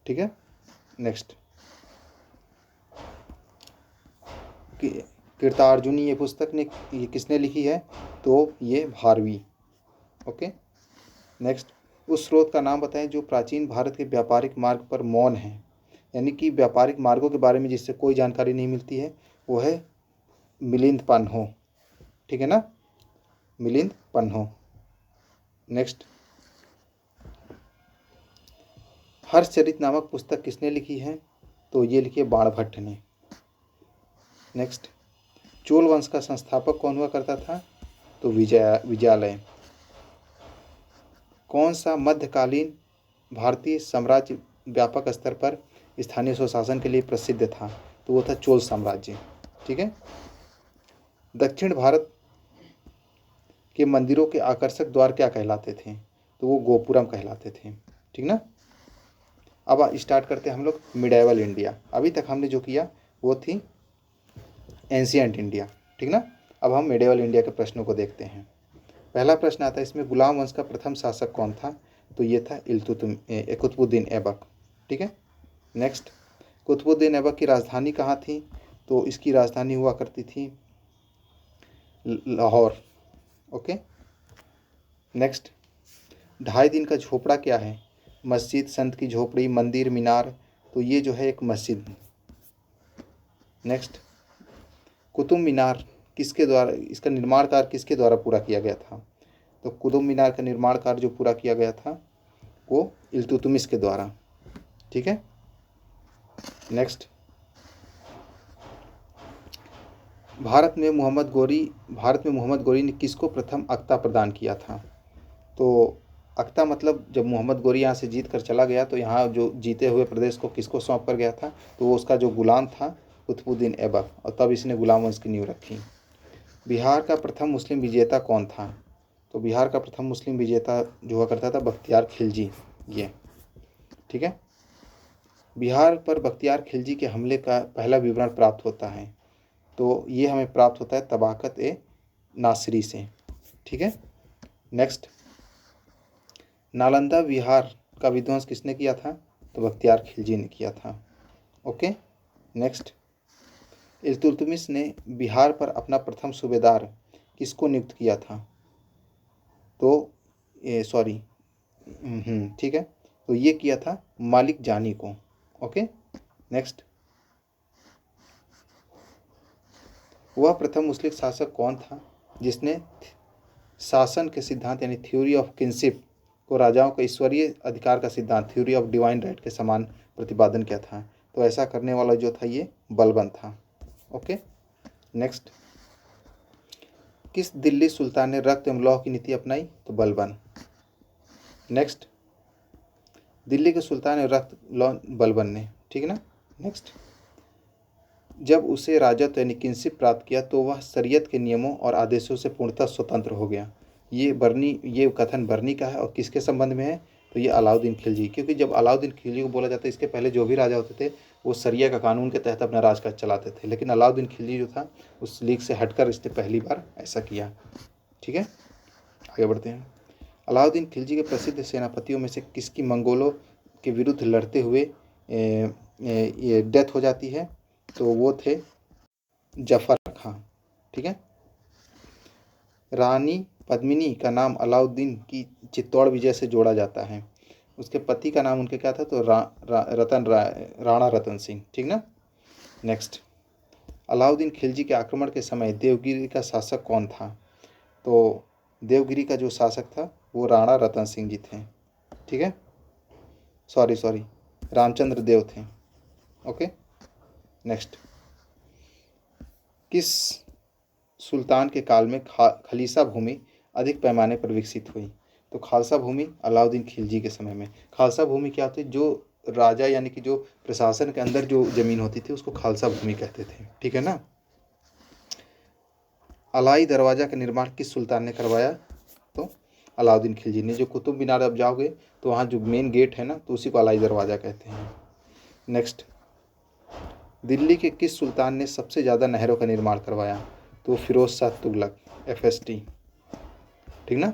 ठीक है। नेक्स्ट, कीर्तार्जुनी ये पुस्तक ने ये किसने लिखी है? तो ये भारवी। ओके। नेक्स्ट, उस स्रोत का नाम बताएं जो प्राचीन भारत के व्यापारिक मार्ग पर मौन है, यानी कि व्यापारिक मार्गों के बारे में जिससे कोई जानकारी नहीं मिलती है, वो है मिलिंद पन्हो। ठीक है ना, मिलिंद पन्हो। नेक्स्ट, हर्षचरित नामक पुस्तक किसने लिखी है? तो ये लिखी है बाणभट्ट ने। नेक्स्ट, चोल वंश का संस्थापक कौन हुआ करता था? तो विजयालय। कौन सा मध्यकालीन भारतीय साम्राज्य व्यापक स्तर पर स्थानीय स्वशासन के लिए प्रसिद्ध था? तो वो था चोल साम्राज्य। ठीक है। दक्षिण भारत के मंदिरों के आकर्षक द्वार क्या कहलाते थे? तो वो गोपुरम कहलाते थे। ठीक ना। अब स्टार्ट करते हैं हम लोग मिडाइवल इंडिया। अभी तक हमने जो किया वो थी एंशियंट इंडिया। ठीक ना। अब हम मिडाइवल इंडिया के प्रश्नों को देखते हैं। पहला प्रश्न आता है इसमें, गुलाम वंश का प्रथम शासक कौन था? तो ये था कुतुबुद्दीन ऐबक। ठीक है। नेक्स्ट, कुतुबुद्दीन ऐबक की राजधानी कहाँ थी? तो इसकी राजधानी हुआ करती थी लाहौर। ओके। नेक्स्ट, 2.5 दिन का झोपड़ा क्या है? मस्जिद, संत की झोपड़ी, मंदिर, मीनार। तो ये जो है एक मस्जिद। नेक्स्ट, कुतुब मीनार किसके द्वारा, इसका निर्माण कार्य किसके द्वारा पूरा किया गया था? तो कुतुब मीनार का निर्माण कार्य जो पूरा किया गया था वो इल्तुतमिश के द्वारा। ठीक है। नेक्स्ट, भारत में मोहम्मद गौरी ने किसको प्रथम अक्ता प्रदान किया था? तो अक्ता मतलब जब मोहम्मद गौरी यहाँ से जीत कर चला गया तो यहाँ जो जीते हुए प्रदेश को किसको सौंप कर गया था? तो वो उसका जो गुलाम था कुतुबुद्दीन ऐबक, और तब इसने गुलाम वंश की नींव रखी। बिहार का प्रथम मुस्लिम विजेता कौन था? तो बिहार का प्रथम मुस्लिम विजेता जो हुआ करता था बख्तियार खिलजी ये। ठीक है। बिहार पर बख्तियार खिलजी के हमले का पहला विवरण प्राप्त होता है, तो ये हमें प्राप्त होता है तबाकत ए नासरी से। ठीक है। नेक्स्ट, नालंदा विहार का विध्वंस किसने किया था? तो बख्तियार खिलजी ने किया था। ओके। नेक्स्ट, इल्तुतमिश ने बिहार पर अपना प्रथम सूबेदार किसको नियुक्त किया था? तो ठीक है, तो ये किया था मालिक जानी को। ओके। नेक्स्ट, वह प्रथम मुस्लिम शासक कौन था जिसने शासन के सिद्धांत यानी थ्योरी ऑफ किनशिप को राजाओं का ईश्वरीय अधिकार का सिद्धांत थ्योरी ऑफ डिवाइन राइट के समान प्रतिपादन किया था? तो ऐसा करने वाला जो था ये बलबन था। ओके। नेक्स्ट, किस दिल्ली सुल्तान ने रक्त एवं लौह की नीति अपनाई? तो बलबन। नेक्स्ट, दिल्ली के सुल्तान ने रक्त लौह बलबन ने। ठीक है ना। नेक्स्ट, जब उसे राजत्व यानी किनशिप प्राप्त किया तो वह शरीयत के नियमों और आदेशों से पूर्णतः स्वतंत्र हो गया। ये कथन बर्नी का है और किसके संबंध में है? तो ये अलाउद्दीन खिलजी, क्योंकि जब अलाउद्दीन खिलजी को बोला जाता है, इसके पहले जो भी राजा होते थे वो शरिया का कानून के तहत अपना राजकाज चलाते थे, लेकिन अलाउद्दीन खिलजी जो था उस लीग से हटकर इसने पहली बार ऐसा किया। ठीक है। आगे बढ़ते हैं। अलाउद्दीन खिलजी के प्रसिद्ध सेनापतियों में से किसकी मंगोलों के विरुद्ध लड़ते हुए ये डेथ हो जाती है? तो वो थे जफर खां। ठीक है। रानी पद्मिनी का नाम अलाउद्दीन की चित्तौड़ विजय से जोड़ा जाता है। उसके पति का नाम उनके क्या था? तो राणा रतन सिंह। ठीक ना। नेक्स्ट, अलाउद्दीन खिलजी के आक्रमण के समय देवगिरी का शासक कौन था? तो देवगिरी का जो शासक था वो राणा रतन सिंह जी थे। ठीक है। सॉरी रामचंद्र देव थे। ओके। नेक्स्ट, किस सुल्तान के काल में खालसा भूमि अधिक पैमाने पर विकसित हुई? तो खालसा भूमि अलाउद्दीन खिलजी के समय में। खालसा भूमि क्या होती है? जो राजा यानी कि जो प्रशासन के अंदर जो जमीन होती थी उसको खालसा भूमि कहते थे। ठीक है ना। अलाई दरवाज़ा का निर्माण किस सुल्तान ने करवाया? तो अलाउद्दीन खिलजी ने। जो कुतुब मीनार अब जाओगे तो वहाँ जो मेन गेट है ना, तो उसी को अलाई दरवाज़ा कहते हैं। नेक्स्ट, दिल्ली के किस सुल्तान ने सबसे ज़्यादा नहरों का निर्माण करवाया? तो फिरोज शाह तुगलक, FST। ठीक ना।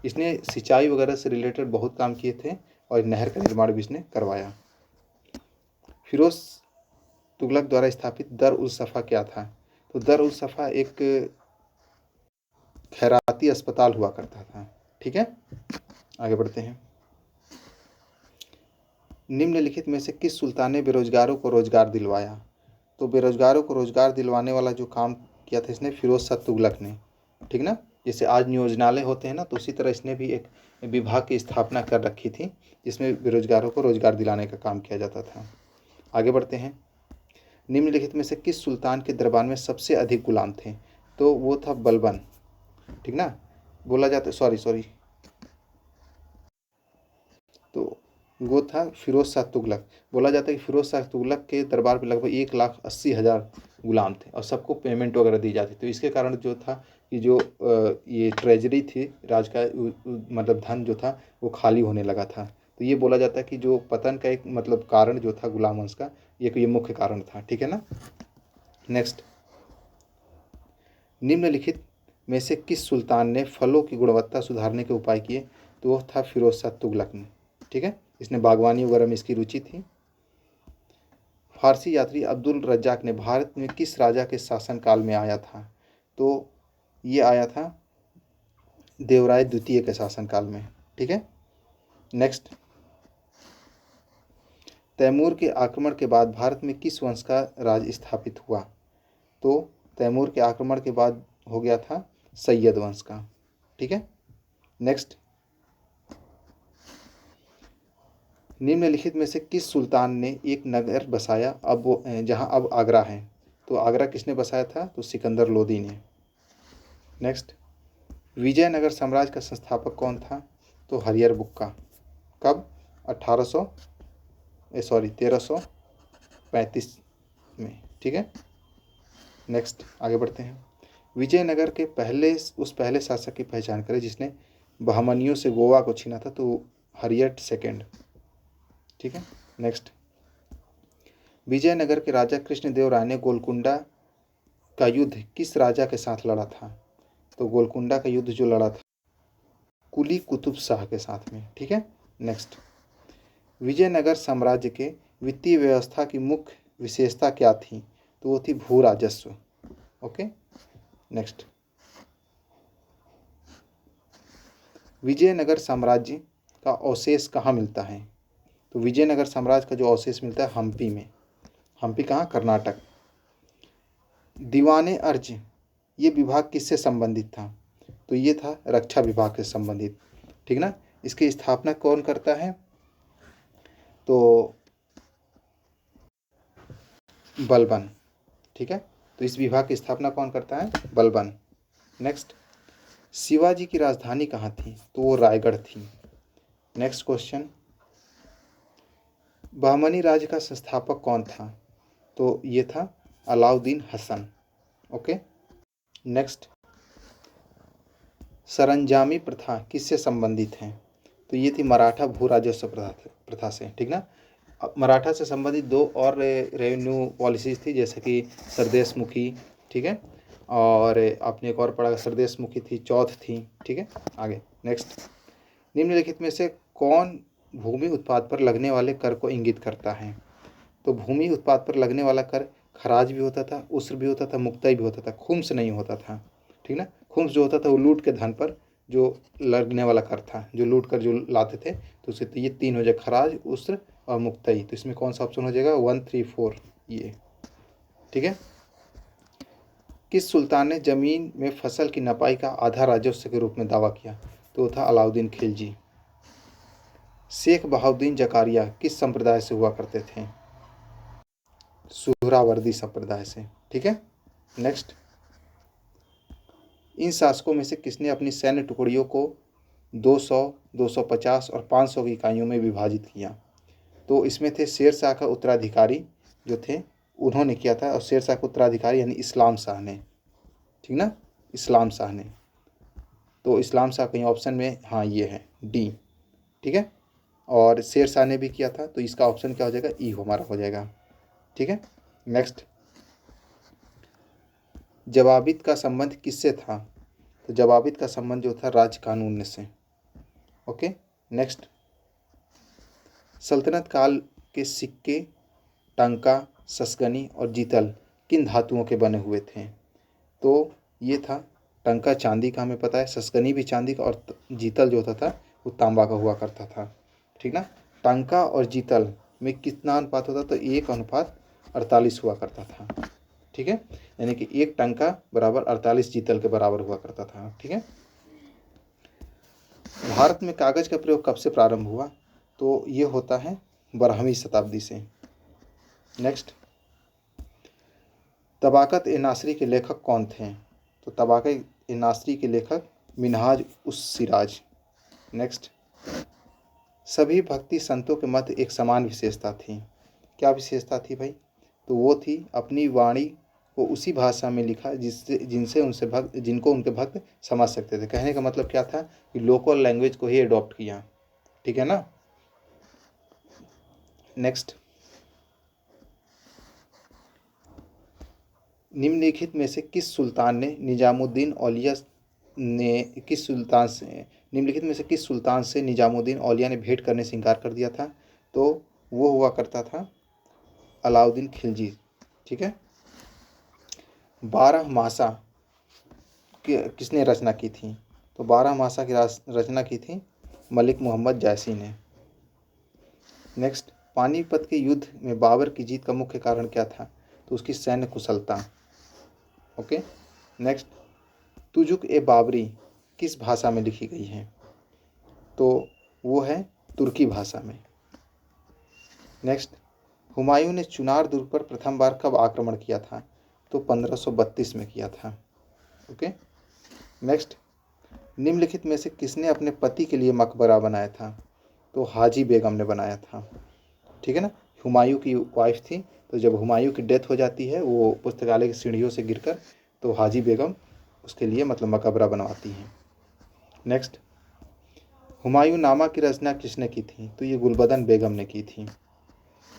इसने सिंचाई वगैरह से रिलेटेड बहुत काम किए थे और नहर का निर्माण भी इसने करवाया। फिरोज तुगलक द्वारा स्थापित दर उल सफ़ा क्या था? तो दर उल सफ़ा एक खैराती अस्पताल हुआ करता था। ठीक है, आगे बढ़ते हैं। निम्नलिखित में से किस सुल्तान ने बेरोजगारों को रोजगार दिलवाया? तो बेरोजगारों को रोजगार दिलवाने वाला जो काम किया था इसने फिरोज शाह तुगलक ने। ठीक ना, जैसे आज नियोजनालय होते हैं ना, तो उसी तरह इसने भी एक विभाग की स्थापना कर रखी थी जिसमें बेरोजगारों को रोजगार दिलाने का काम किया जाता था। आगे बढ़ते हैं। निम्नलिखित में से किस सुल्तान के दरबार में सबसे अधिक गुलाम थे? तो वो था बलबन। ठीक ना, बोला जाता, सॉरी, तो वो था फिरोज शाह तुगलक। बोला जाता है कि फिरोज शाह तुगलक के दरबार में लगभग 1,80,000 गुलाम थे और सबको पेमेंट वगैरह दी जाती। तो इसके कारण जो था कि जो ये ट्रेजरी थी राज का, मतलब धन जो था वो खाली होने लगा था। तो ये बोला जाता है कि जो पतन का एक मतलब कारण जो था गुलाम वंश का, ये मुख्य कारण था। ठीक है ना। नेक्स्ट, निम्नलिखित में से किस सुल्तान ने फलों की गुणवत्ता सुधारने के उपाय किए? तो वो था फिरोज शाह तुगलक ने। ठीक है, इसने बागवानी वगैरह में इसकी रुचि थी। फारसी यात्री अब्दुल रज्जाक ने भारत में किस राजा के शासनकाल में आया था? तो ये आया था देवराय द्वितीय के शासनकाल में। ठीक है। नेक्स्ट, तैमूर के आक्रमण के बाद भारत में किस वंश का राज स्थापित हुआ? तो तैमूर के आक्रमण के बाद हो गया था सैयद वंश का। ठीक है। नेक्स्ट, निम्नलिखित में से किस सुल्तान ने एक नगर बसाया अब वो जहां अब आगरा है? तो आगरा किसने बसाया था? तो सिकंदर लोदी ने। नेक्स्ट, विजयनगर साम्राज्य का संस्थापक कौन था? तो हरिहर बुक्का। कब? 1335 में। ठीक है। नेक्स्ट, आगे बढ़ते हैं। विजयनगर के पहले शासक की पहचान करें जिसने बहमनियों से गोवा को छीना था। तो हरियर सेकेंड। ठीक है। नेक्स्ट, विजयनगर के राजा कृष्णदेव राय ने गोलकुंडा का युद्ध किस राजा के साथ लड़ा था? तो गोलकुंडा का युद्ध जो लड़ा था कुली कुतुब शाह के साथ में। ठीक है। नेक्स्ट, विजयनगर साम्राज्य के वित्तीय व्यवस्था की मुख्य विशेषता क्या थी? तो वो थी भू राजस्व। ओके। नेक्स्ट, विजयनगर साम्राज्य का अवशेष कहाँ मिलता है? तो विजयनगर साम्राज्य का जो अवशेष मिलता है हम्पी में। हम्पी कहाँ? कर्नाटक। दीवाने अर्ज ये विभाग किससे संबंधित था? तो ये था रक्षा विभाग से संबंधित। ठीक ना। इसकी स्थापना कौन करता है? तो बलबन। ठीक है, तो इस विभाग की स्थापना कौन करता है? बलबन। नेक्स्ट, शिवाजी की राजधानी कहाँ थी? तो वो रायगढ़ थी। नेक्स्ट क्वेश्चन, बहमनी राज्य का संस्थापक कौन था? तो ये था अलाउद्दीन हसन। ओके। नेक्स्ट, सरंजामी प्रथा किससे संबंधित है? तो ये थी मराठा भू राजस्व प्रथा से। ठीक ना। मराठा से संबंधित दो और रेवेन्यू पॉलिसीज थी जैसे कि सरदेशमुखी। ठीक है, और आपने एक और पढ़ा सरदेशमुखी थी, चौथ थी। ठीक है। आगे नेक्स्ट, निम्नलिखित में से कौन भूमि उत्पाद पर लगने वाले कर को इंगित करता है? तो भूमि उत्पाद पर लगने वाला कर खराज भी होता था, उस्र भी होता था, मुक्ताई भी होता था, खुम्स नहीं होता था। ठीक ना। खुम्स जो होता था वो लूट के धन पर जो लगने वाला कर था, जो लूट कर जो लाते थे। तो उससे ये तीन हो जाए, खराज, उस्र और मुक्ताई। तो इसमें कौन सा ऑप्शन हो जाएगा? 1, 3, 4 ये। ठीक है। किस सुल्तान ने जमीन में फसल की नपाई का आधा राजस्व के रूप में दावा किया? तो था अलाउद्दीन खिलजी। शेख बहाउद्दीन जकारिया किस संप्रदाय से हुआ करते थे? सुहरावर्दी संप्रदाय से। ठीक है। नेक्स्ट, इन शासकों में से किसने अपनी सैन्य टुकड़ियों को 200, 250 और 500 की इकाइयों में विभाजित किया? तो इसमें थे शेर शाह का उत्तराधिकारी जो थे उन्होंने किया था, और शेर शाह का उत्तराधिकारी यानी इस्लाम शाह ने। ठीक ना, इस्लाम शाह ने। तो इस्लाम शाह कहीं ऑप्शन में, हाँ ये है डी। ठीक है, और शेर शाह ने भी किया था, तो इसका ऑप्शन क्या हो जाएगा? ई हमारा हो जाएगा। ठीक है। नेक्स्ट, जवाबित का संबंध किससे था? तो जवाबित का संबंध जो था राज्य कानून से। ओके। नेक्स्ट, सल्तनत काल के सिक्के टंका, ससगनी और जीतल किन धातुओं के बने हुए थे? तो ये था टंका चांदी का, हमें पता है, ससगनी भी चांदी का, और जीतल जो होता था वो तांबा का हुआ करता था। ठीक ना। टंका और जीतल में कितना अनुपात होता? तो 1:48 हुआ करता था। ठीक है, यानी कि 1 टंका बराबर 48 जीतल के बराबर हुआ करता था। ठीक है। भारत में कागज का प्रयोग कब से प्रारंभ हुआ? तो ये होता है 12वीं शताब्दी से। नेक्स्ट, तबाकत ए नासरी के लेखक कौन थे? तो तबाकत ए नासरी के लेखक मिनहाज उस सिराज। नेक्स्ट, सभी भक्ति संतों के मध्य एक समान विशेषता थी। क्या विशेषता थी भाई? तो वो थी अपनी वाणी को उसी भाषा में लिखा जिनको उनके भक्त समझ सकते थे। कहने का मतलब क्या था कि लोकल लैंग्वेज को ही अडॉप्ट किया। ठीक है ना। नेक्स्ट, निम्नलिखित में से किस सुल्तान ने निजामुद्दीन औलिया ने किस सुल्तान से निम्नलिखित में से किस सुल्तान से निजामुद्दीन औलिया ने भेंट करने से इनकार कर दिया था? तो वो हुआ करता था अलाउद्दीन खिलजी। ठीक है। 12 मासा किसने रचना की थी? तो 12 मासा की रचना की थी मलिक मोहम्मद जैसी ने। नेक्स्ट, पानीपत के युद्ध में बाबर की जीत का मुख्य कारण क्या था? तो उसकी सैन्य कुशलता। ओके। नेक्स्ट, तुजुक ए बाबरी किस भाषा में लिखी गई है? तो वो है तुर्की भाषा में। नेक्स्ट, हुमायूं ने चुनार दुर्ग पर प्रथम बार कब आक्रमण किया था? तो 1532 में किया था। ओके। नेक्स्ट, निम्नलिखित में से किसने अपने पति के लिए मकबरा बनाया था? तो हाजी बेगम ने बनाया था। ठीक है ना। हुमायूं की वाइफ थी, तो जब हुमायूं की डेथ हो जाती है वो पुस्तकालय की सीढ़ियों से गिरकर, तो हाजी बेगम उसके लिए मतलब मकबरा बनवाती हैं। नेक्स्ट, हुमायूं नामा की रचना किसने की थी? तो ये गुलबदन बेगम ने की थी।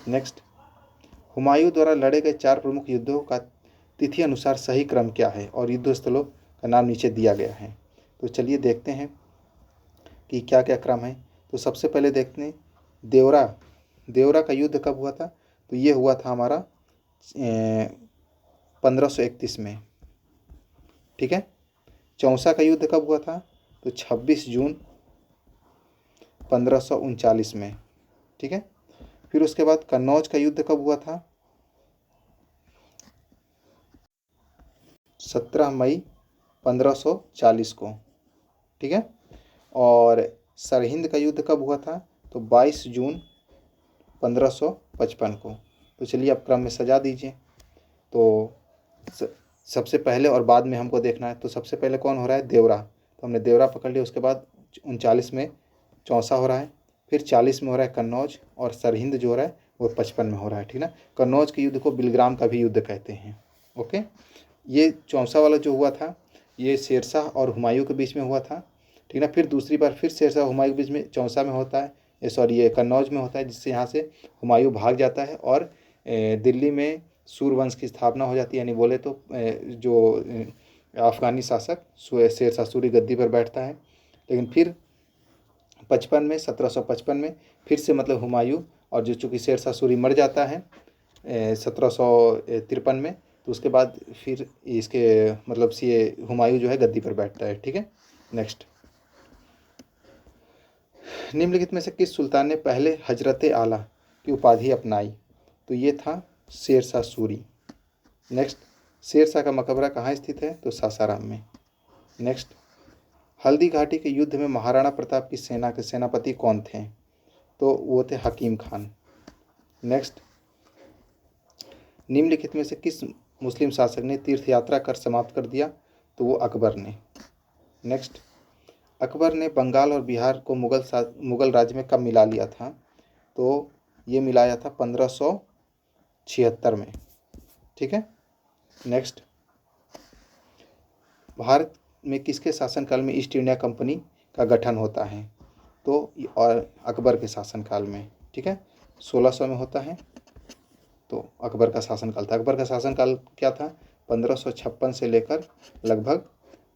नेक्स्ट, हुमायूं द्वारा लड़े गए 4 प्रमुख युद्धों का तिथि अनुसार सही क्रम क्या है? और युद्ध स्थलों का नाम नीचे दिया गया है। तो चलिए देखते हैं कि क्या क्या क्रम है। तो सबसे पहले देखते हैं देवरा का युद्ध कब हुआ था? तो ये हुआ था हमारा 1531 में। ठीक है। चौसा का युद्ध कब हुआ था? तो 26 जून 1539 में। ठीक है। फिर उसके बाद कन्नौज का युद्ध कब हुआ था? 17 मई 1540 को। ठीक है। और सरहिंद का युद्ध कब हुआ था? तो 22 जून 1555 को। तो चलिए अब क्रम में सजा दीजिए। तो सबसे पहले और बाद में हमको देखना है। तो सबसे पहले कौन हो रहा है? देवरा। तो हमने देवरा पकड़ लिया। उसके बाद 39 में चौसा हो रहा है, फिर 40 में हो रहा है कन्नौज, और सरहिंद जो हो रहा है वो 55 में हो रहा है। ठीक ना। कन्नौज के युद्ध को बिलग्राम का भी युद्ध कहते हैं। ओके। ये चौसा वाला जो हुआ था ये शेरशाह और हुमायूं के बीच में हुआ था। ठीक ना। फिर दूसरी बार फिर शेरशाह हुमायूं के बीच में चौसा में होता है, सॉरी ये कन्नौज में होता है, जिससे यहाँ से हुमायूं भाग जाता है और दिल्ली में सूरवंश की स्थापना हो जाती है। यानी बोले तो जो अफ़गानी शासक शेरशाह सूरी गद्दी पर बैठता है। लेकिन फिर 55 में 1755 में फिर से मतलब हुमायूं, और जो चूँकि शेरशाह सूरी मर जाता है 1753 में, तो उसके बाद फिर इसके मतलब से हुमायूं जो है गद्दी पर बैठता है। ठीक है। नेक्स्ट, निम्नलिखित में से किस सुल्तान ने पहले हजरत आला की उपाधि अपनाई? तो ये था शेरशाह सूरी। नेक्स्ट, शेरशाह का मकबरा कहाँ स्थित है? तो सासाराम में। नेक्स्ट, हल्दी घाटी के युद्ध में महाराणा प्रताप की सेना के सेनापति कौन थे? तो वो थे हकीम खान। नेक्स्ट, निम्नलिखित में से किस मुस्लिम शासक ने तीर्थ यात्रा कर समाप्त कर दिया? तो वो अकबर ने। नेक्स्ट, अकबर ने बंगाल और बिहार को मुगल राज्य में कब मिला लिया था? तो ये मिलाया था 1576 में। ठीक है। नेक्स्ट, भारत में किसके शासनकाल में ईस्ट इंडिया कंपनी का गठन होता है? तो और अकबर के शासनकाल में। ठीक है। 1600 में होता है। तो अकबर का शासनकाल था। अकबर का शासनकाल क्या था? 1556 से लेकर लगभग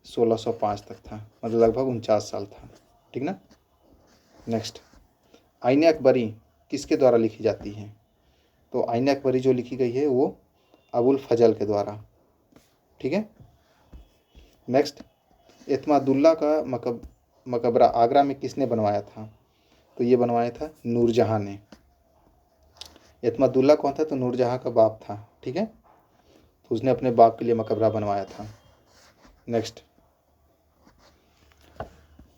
1605 तक था, मतलब लगभग 49 साल था। ठीक ना। नेक्स्ट, आईन अकबरी किसके द्वारा लिखी जाती है? तो आईन अकबरी जो लिखी गई है वो अबुल फजल के द्वारा। ठीक है। नेक्स्ट, एतमादुल्ला का मकबरा आगरा में किसने बनवाया था? तो ये बनवाया था नूरजहाँ ने। एतमादुल्ला कौन था? तो नूरजहाँ का बाप था। ठीक है, तो उसने अपने बाप के लिए मकबरा बनवाया था। नेक्स्ट,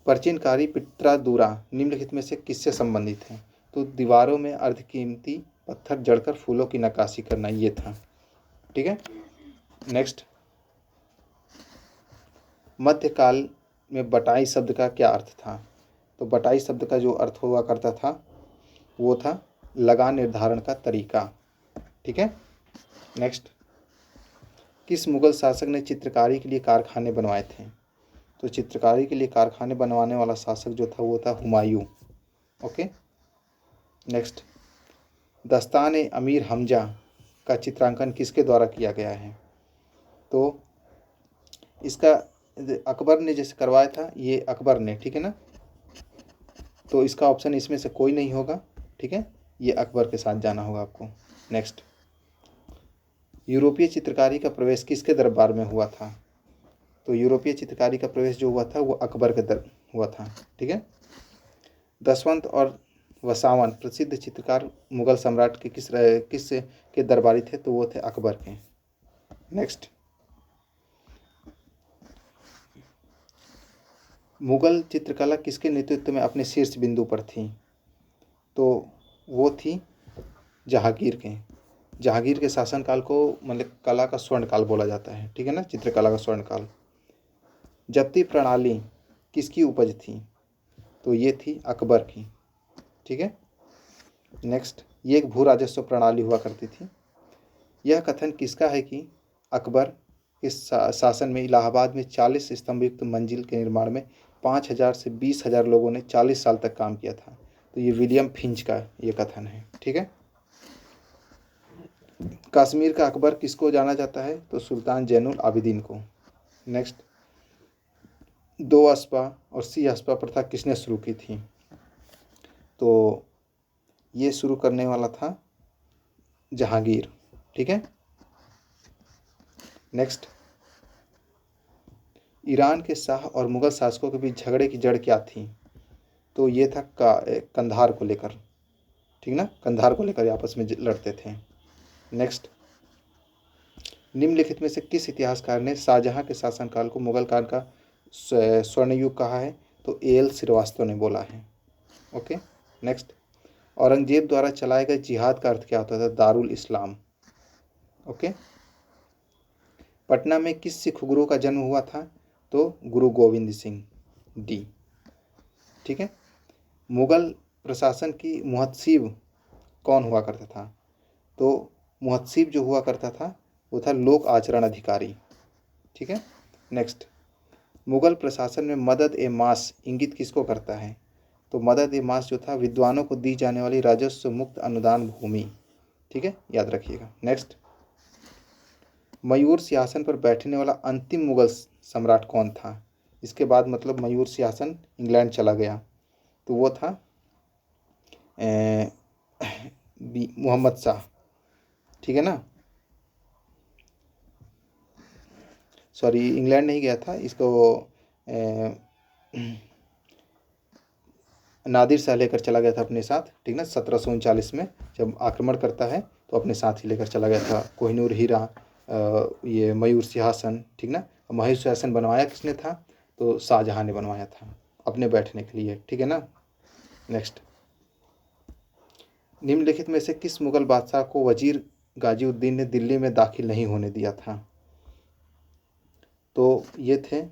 प्राचीनकारी पिट्रादूरा निम्नलिखित में से किससे संबंधित है? तो दीवारों में अर्धकीमती पत्थर जड़कर फूलों की नक्काशी करना, ये था। ठीक है। नेक्स्ट, मध्यकाल में बटाई शब्द का क्या अर्थ था? तो बटाई शब्द का जो अर्थ हुआ करता था वो था लगान निर्धारण का तरीका। ठीक है। नेक्स्ट, किस मुगल शासक ने चित्रकारी के लिए कारखाने बनवाए थे? तो चित्रकारी के लिए कारखाने बनवाने वाला शासक जो था वो था हुमायूं। ओके। नेक्स्ट, दस्तान ए अमीर हमजा का चित्रांकन किसके द्वारा किया गया है? तो इसका अकबर ने जैसे करवाया था, ये अकबर ने। ठीक है ना। तो इसका ऑप्शन इसमें से कोई नहीं होगा। ठीक है, ये अकबर के साथ जाना होगा आपको। नेक्स्ट, यूरोपीय चित्रकारी का प्रवेश किसके दरबार में हुआ था? तो यूरोपीय चित्रकारी का प्रवेश जो हुआ था वो अकबर के दर हुआ था। ठीक है। दशवंत और वसावन प्रसिद्ध चित्रकार मुगल सम्राट के किस के दरबारी थे? तो वो थे अकबर के। नेक्स्ट, मुगल चित्रकला किसके नेतृत्व में अपने शीर्ष बिंदु पर थी? तो वो थी जहांगीर के। जहांगीर के शासनकाल को मतलब कला का स्वर्णकाल बोला जाता है। ठीक है ना, चित्रकला का स्वर्णकाल। जब्ती प्रणाली किसकी उपज थी? तो ये थी अकबर की। ठीक है। नेक्स्ट, ये एक भू राजस्व प्रणाली हुआ करती थी। यह कथन किसका है कि अकबर के शासन में इलाहाबाद में 40 स्तंभयुक्त मंजिल के निर्माण में 5,000 से 20,000 लोगों ने 40 साल तक काम किया था? तो ये विलियम फिंच का ये कथन है। ठीक है। कश्मीर का अकबर किसको जाना जाता है? तो सुल्तान जैनुल आबिदीन को। नेक्स्ट, दो अस्पा और सी अस्पा प्रथा किसने शुरू की थी? तो ये शुरू करने वाला था जहांगीर। ठीक है। नेक्स्ट, ईरान के शाह और मुगल शासकों के बीच झगड़े की जड़ क्या थी? तो ये था कंधार को लेकर। ठीक ना, कंधार को लेकर आपस में लड़ते थे। नेक्स्ट, निम्नलिखित में से किस इतिहासकार ने शाहजहां के शासनकाल को मुगल काल का स्वर्ण युग कहा है? तो एल श्रीवास्तव ने बोला है। ओके। नेक्स्ट, औरंगजेब द्वारा चलाए गए जिहाद का अर्थ क्या होता था? दारुल इस्लाम। ओके। पटना में किस सिख गुरु का जन्म हुआ था? तो गुरु गोविंद सिंह डी। ठीक है। मुगल प्रशासन की मुहत्सिब कौन हुआ करता था? तो मुहत्सिब जो हुआ करता था वो था लोक आचरण अधिकारी। ठीक है। नेक्स्ट, मुगल प्रशासन में मदद ए मास इंगित किसको करता है? तो मदद ए मास जो था विद्वानों को दी जाने वाली राजस्व मुक्त अनुदान भूमि। ठीक है, याद रखिएगा। नेक्स्ट, मयूर सिंहासन पर बैठने वाला अंतिम मुगल सम्राट कौन था? इसके बाद मतलब मयूर सिंहासन इंग्लैंड चला गया, तो वो था मोहम्मद शाह। ठीक है ना, सॉरी इंग्लैंड नहीं गया था, इसको नादिर शाह लेकर चला गया था अपने साथ। ठीक ना, 1739 में जब आक्रमण करता है तो अपने साथ ही लेकर चला गया था। कोहिनूर हीरा, ये मयूर सिंहासन। ठीक ना, मयूर सिंहासन बनवाया किसने था? तो शाहजहां ने बनवाया था अपने बैठने के लिए। ठीक है ना। नेक्स्ट, निम्नलिखित में से किस मुगल बादशाह को वजीर गाजीउद्दीन ने दिल्ली में दाखिल नहीं होने दिया था? तो ये थे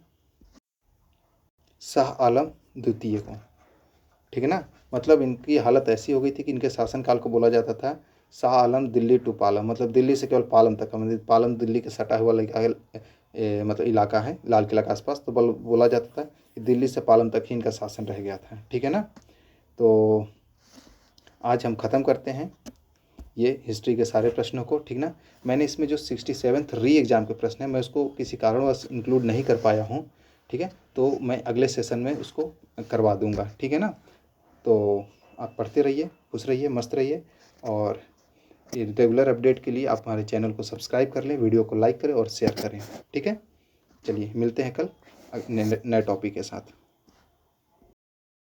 शाह आलम द्वितीय को। ठीक है ना, मतलब इनकी हालत ऐसी हो गई थी कि इनके शासनकाल को बोला जाता था शाह आलम दिल्ली टू पालम, मतलब दिल्ली से केवल पालम तक का, मतलब पालम दिल्ली के सटा हुआ मतलब इलाका है लाल किला के आसपास, तो बोला जाता था कि दिल्ली से पालम तक ही इनका शासन रह गया था। ठीक है ना। तो आज हम ख़त्म करते हैं ये हिस्ट्री के सारे प्रश्नों को। ठीक ना, मैंने इसमें जो 67th री एग्ज़ाम के प्रश्न हैं मैं उसको किसी कारणवश इंक्लूड नहीं कर पाया हूँ, ठीक है, तो मैं अगले सेशन में उसको करवा दूँगा, ठीक है ना। तो आप पढ़ते रहिए, खुश रहिए, मस्त रहिए, और ये रेगुलर अपडेट के लिए आप हमारे चैनल को सब्सक्राइब कर लें, वीडियो को लाइक करें और शेयर करें, ठीक है। चलिए मिलते हैं कल नए टॉपिक के साथ।